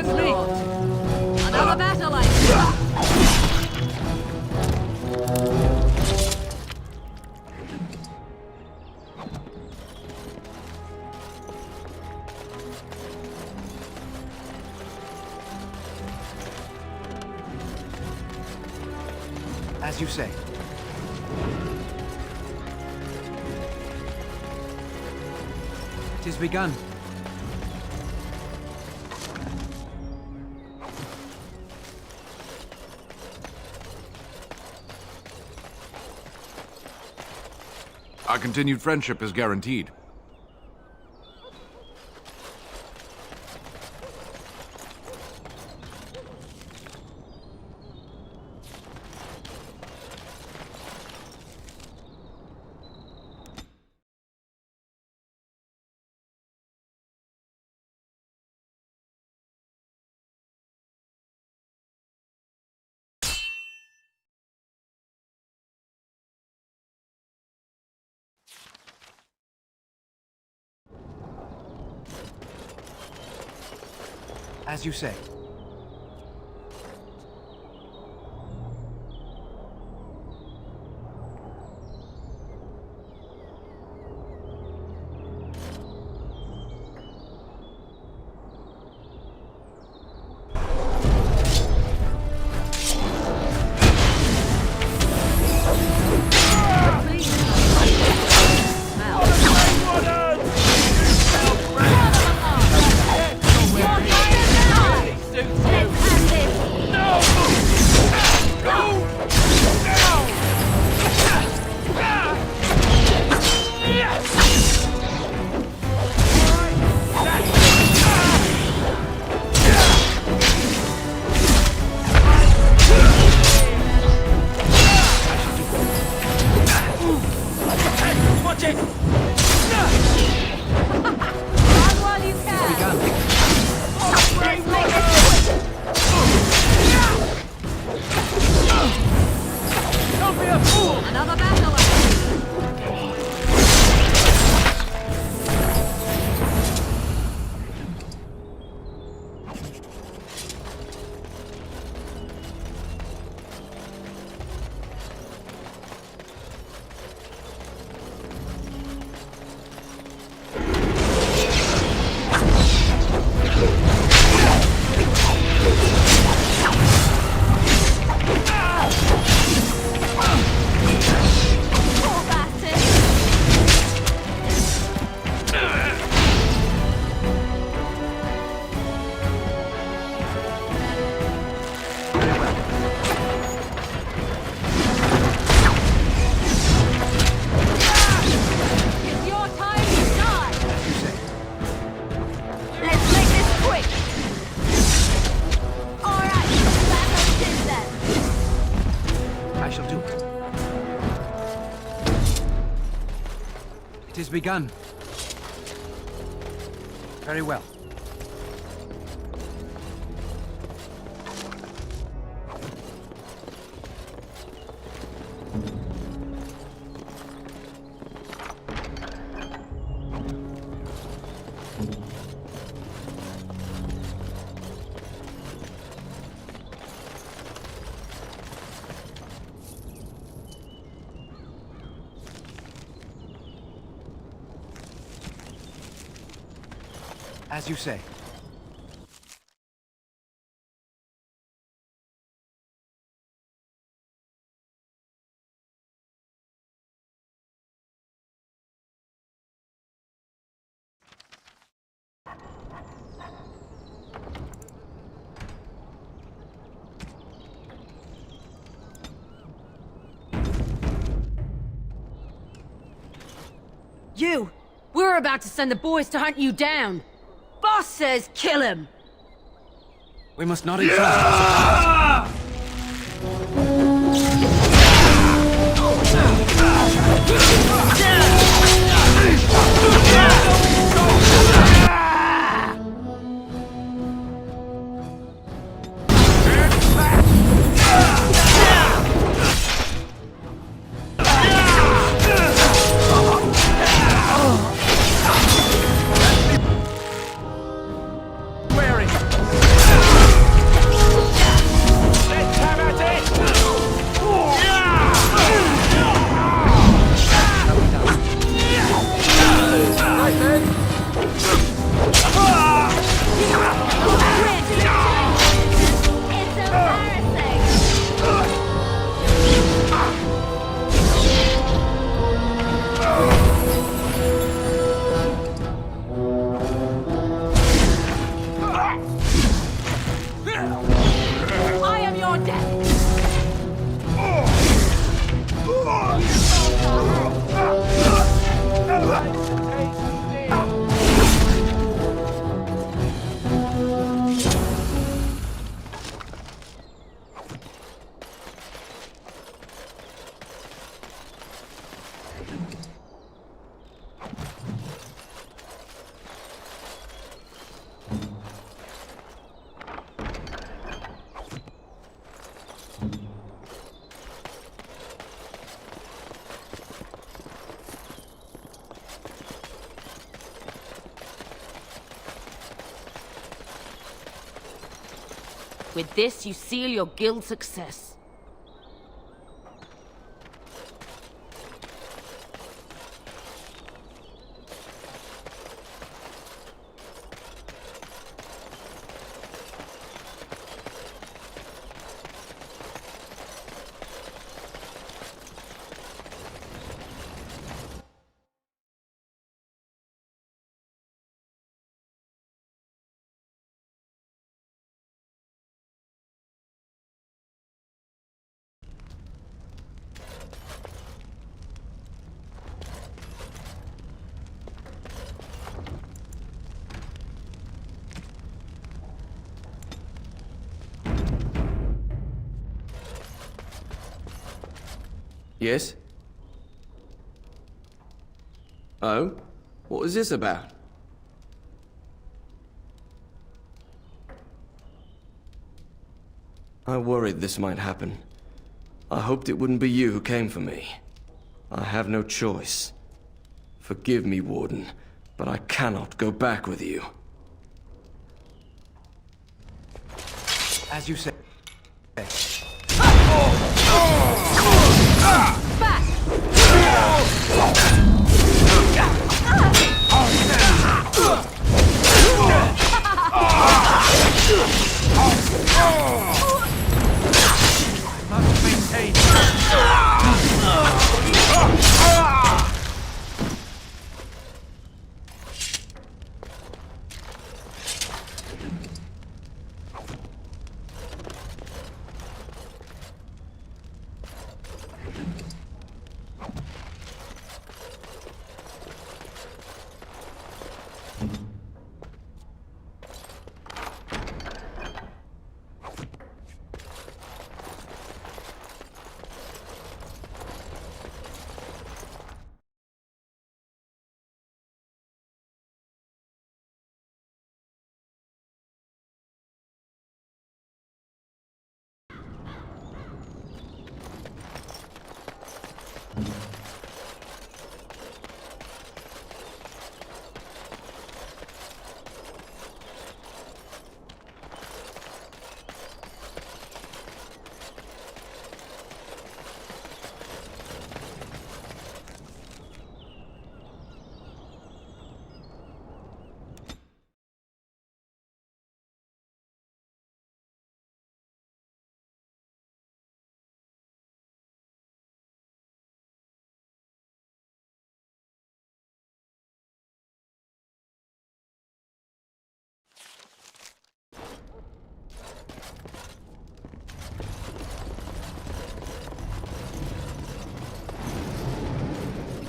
Onslaught! Another battle, I see. As you say. It is begun. Our continued friendship is guaranteed. As you say. It is begun. Very well. As you say. You! We're about to send the boys to hunt you down! Boss says kill him! We must not insult. Wary! With this, you seal your guild's success. Yes? Oh? What was this about? I worried this might happen. I hoped it wouldn't be you who came for me. I have no choice. Forgive me, Warden, but I cannot go back with you. As you say.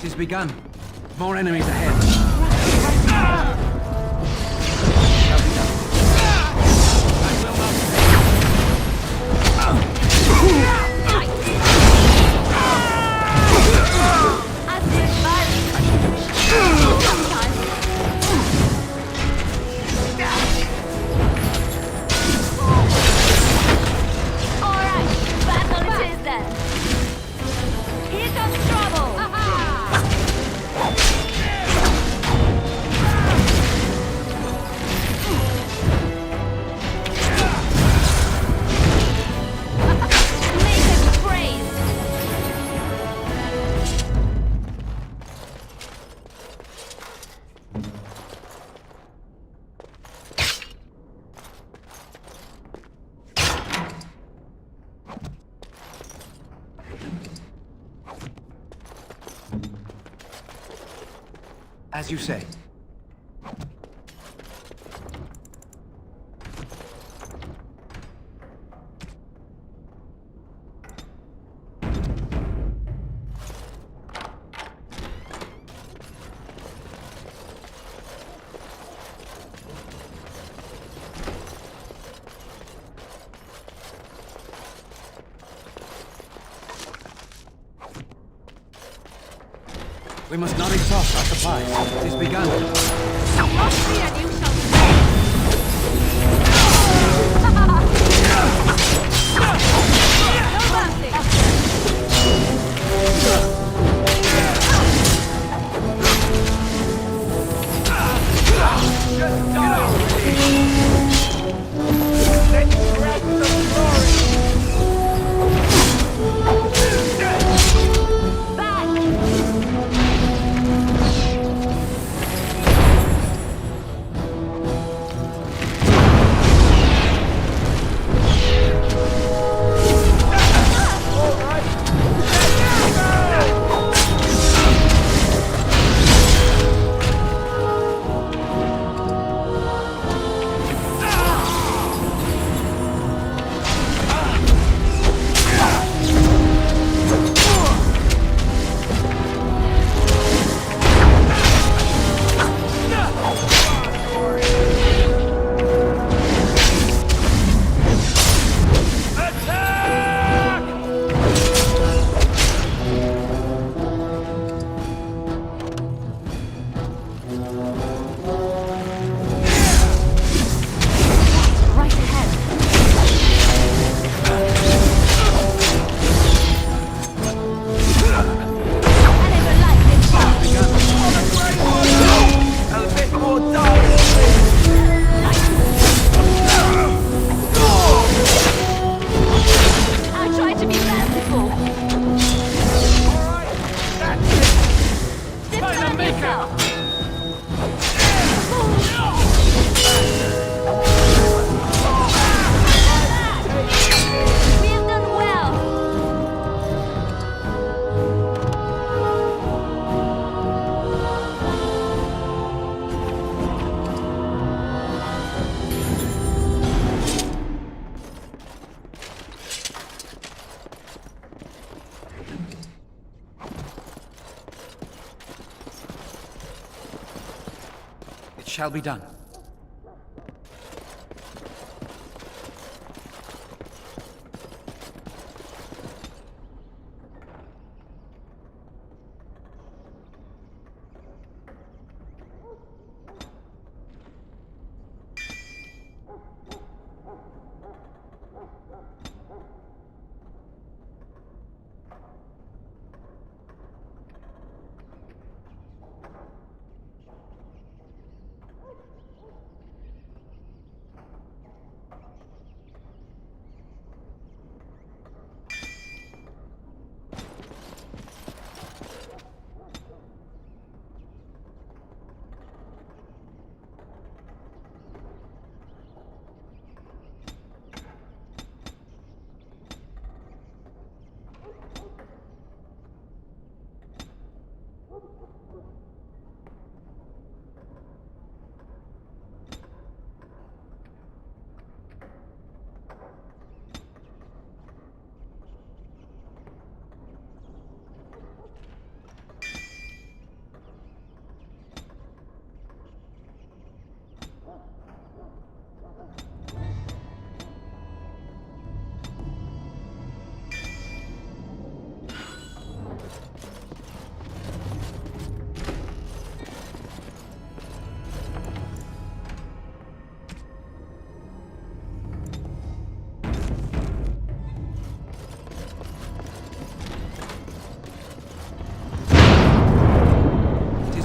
It is begun. More enemies ahead. As you say. We must not exhaust our supplies. It is begun. Not fear, you shall Let's grab shall be done.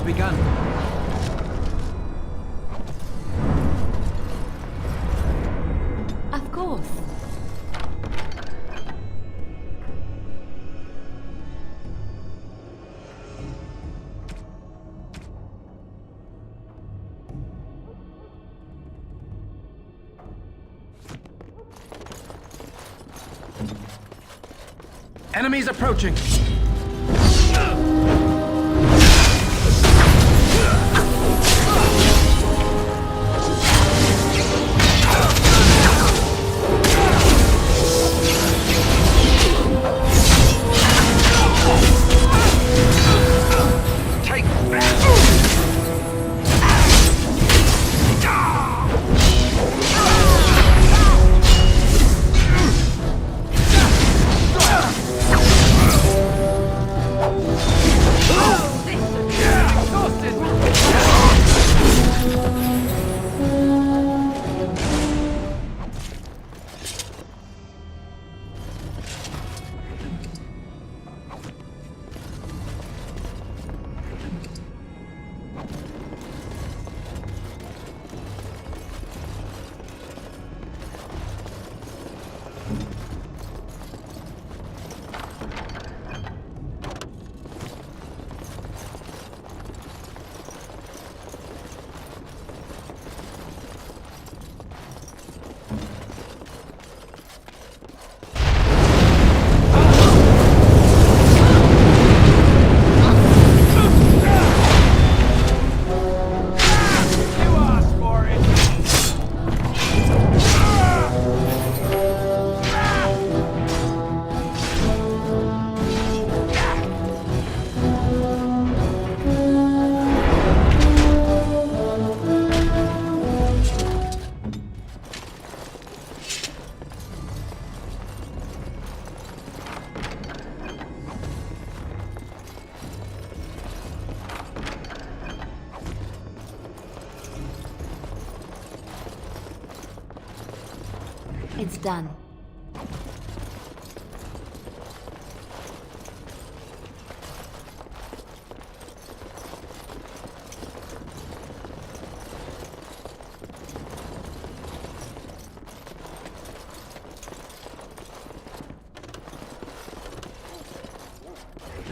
Begun. Of course. Enemies approaching! It's done.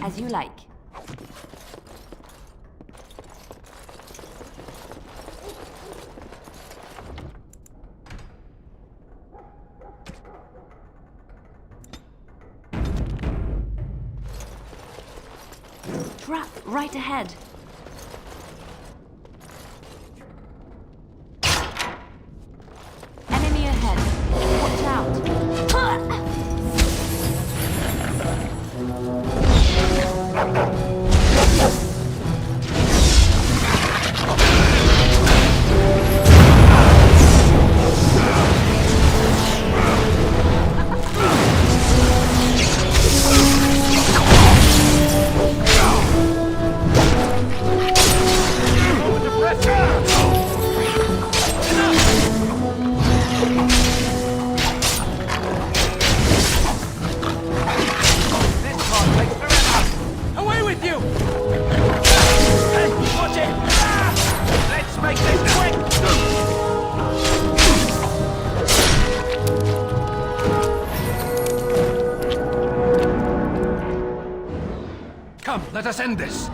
As you like. Trap right ahead. Enemy ahead. Watch out. Let us end this.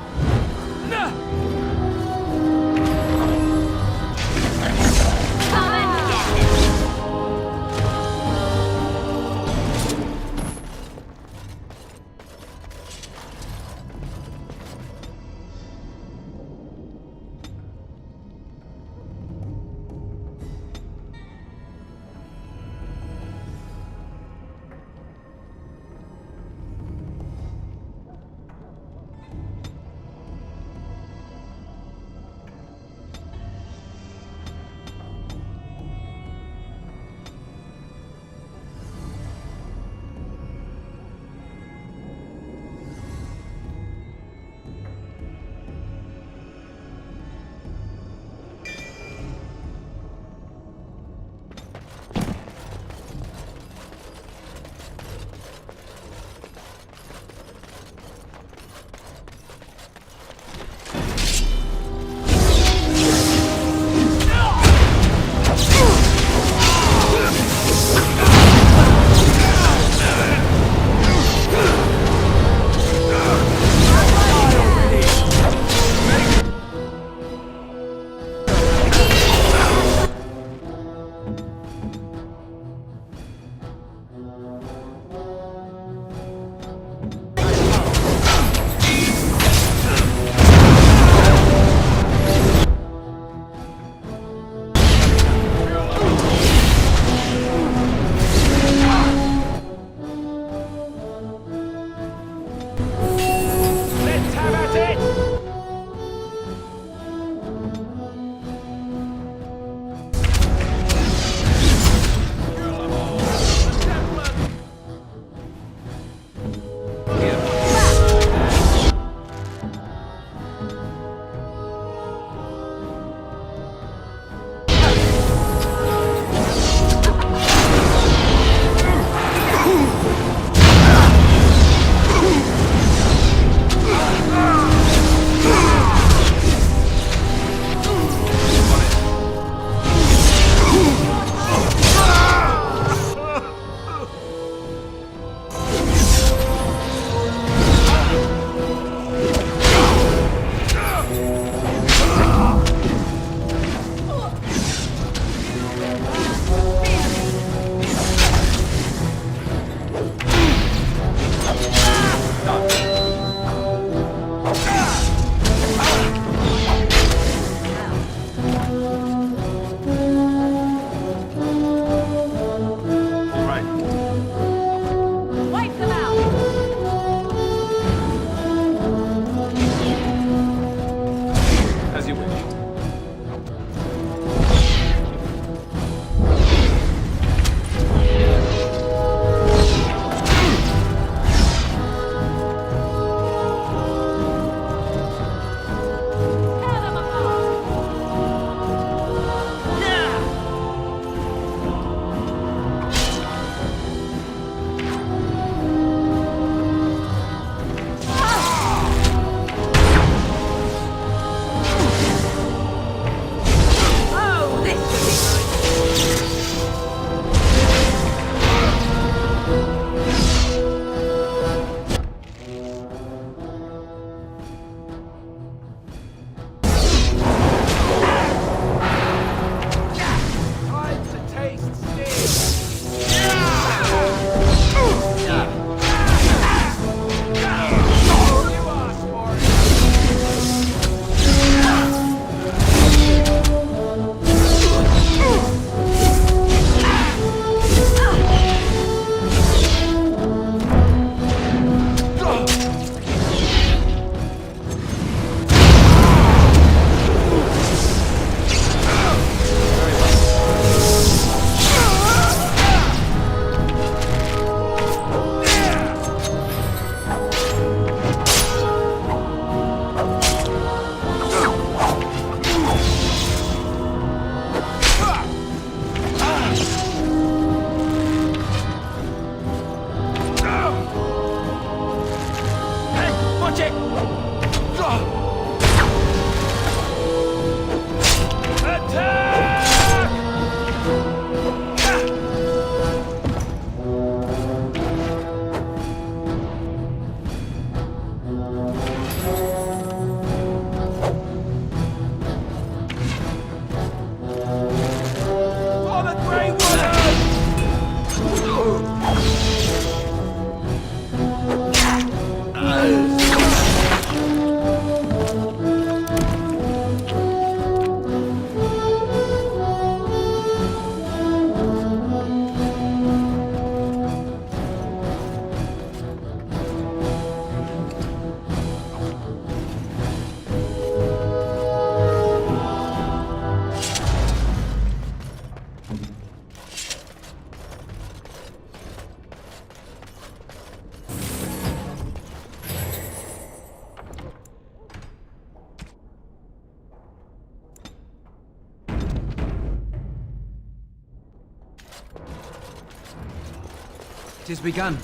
'Tis begun.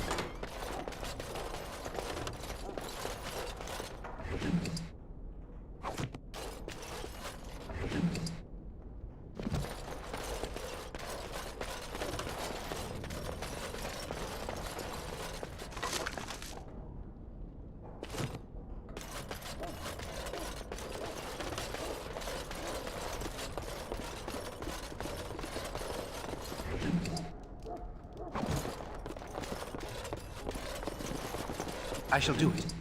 I shall do it.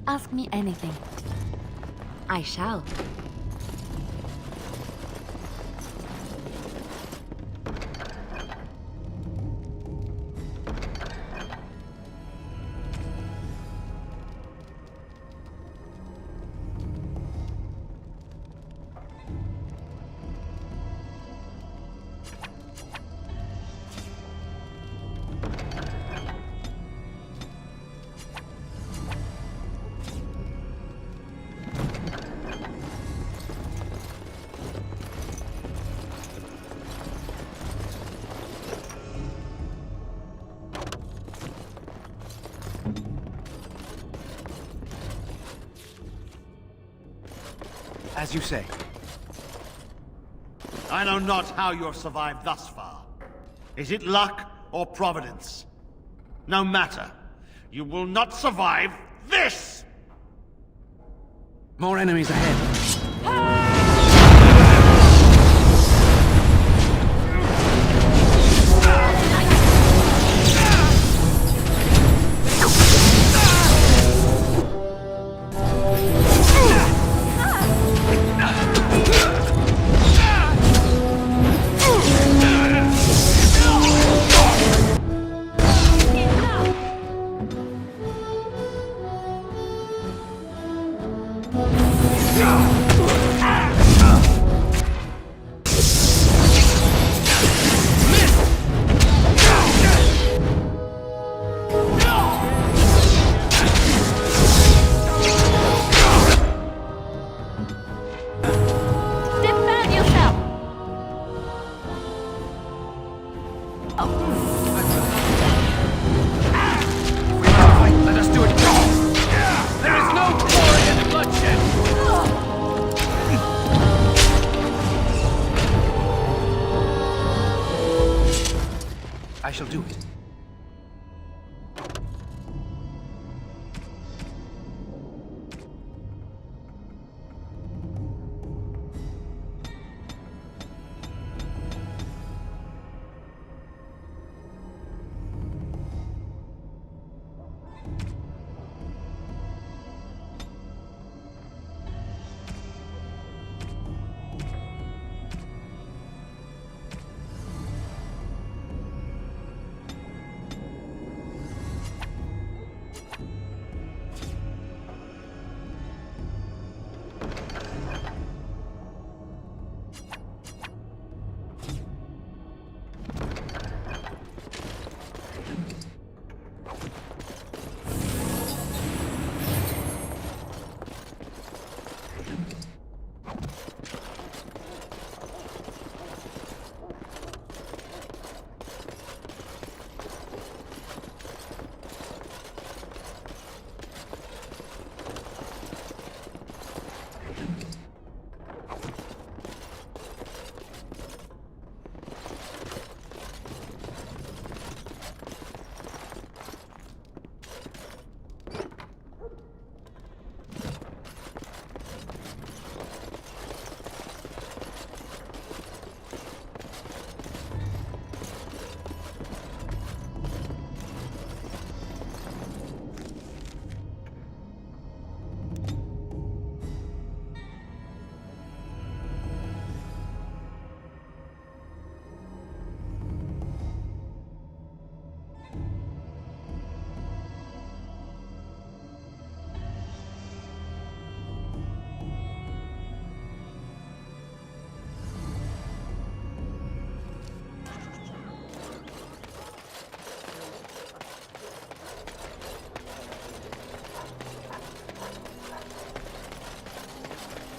Ask me anything. I shall. As you say. I know not how you have survived thus far. Is it luck or providence? No matter. You will not survive this! More enemies ahead. Ah!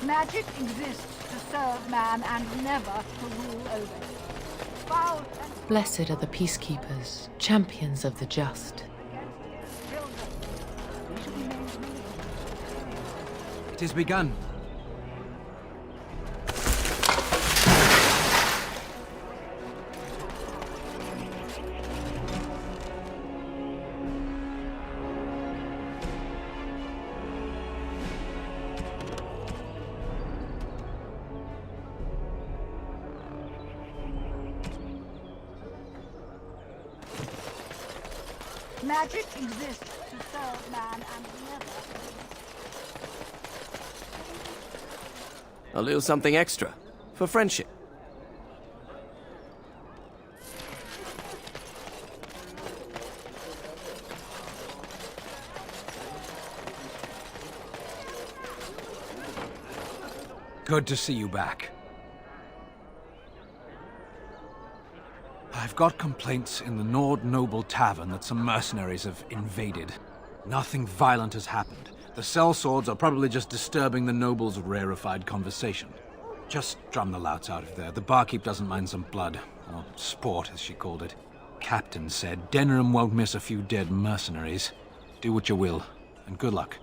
Magic exists to serve man and never to rule over him. Foul and Blessed are the peacekeepers, champions of the just. It is begun. magic exists to serve man and never. A little something extra for friendship. Good to see you back. I've got complaints in the Nord Noble Tavern that some mercenaries have invaded. Nothing violent has happened. The sellswords are probably just disturbing the nobles' rarefied conversation. Just drum the louts out of there. The barkeep doesn't mind some blood. Or sport, as she called it. Captain said Denerim won't miss a few dead mercenaries. Do what you will, and good luck.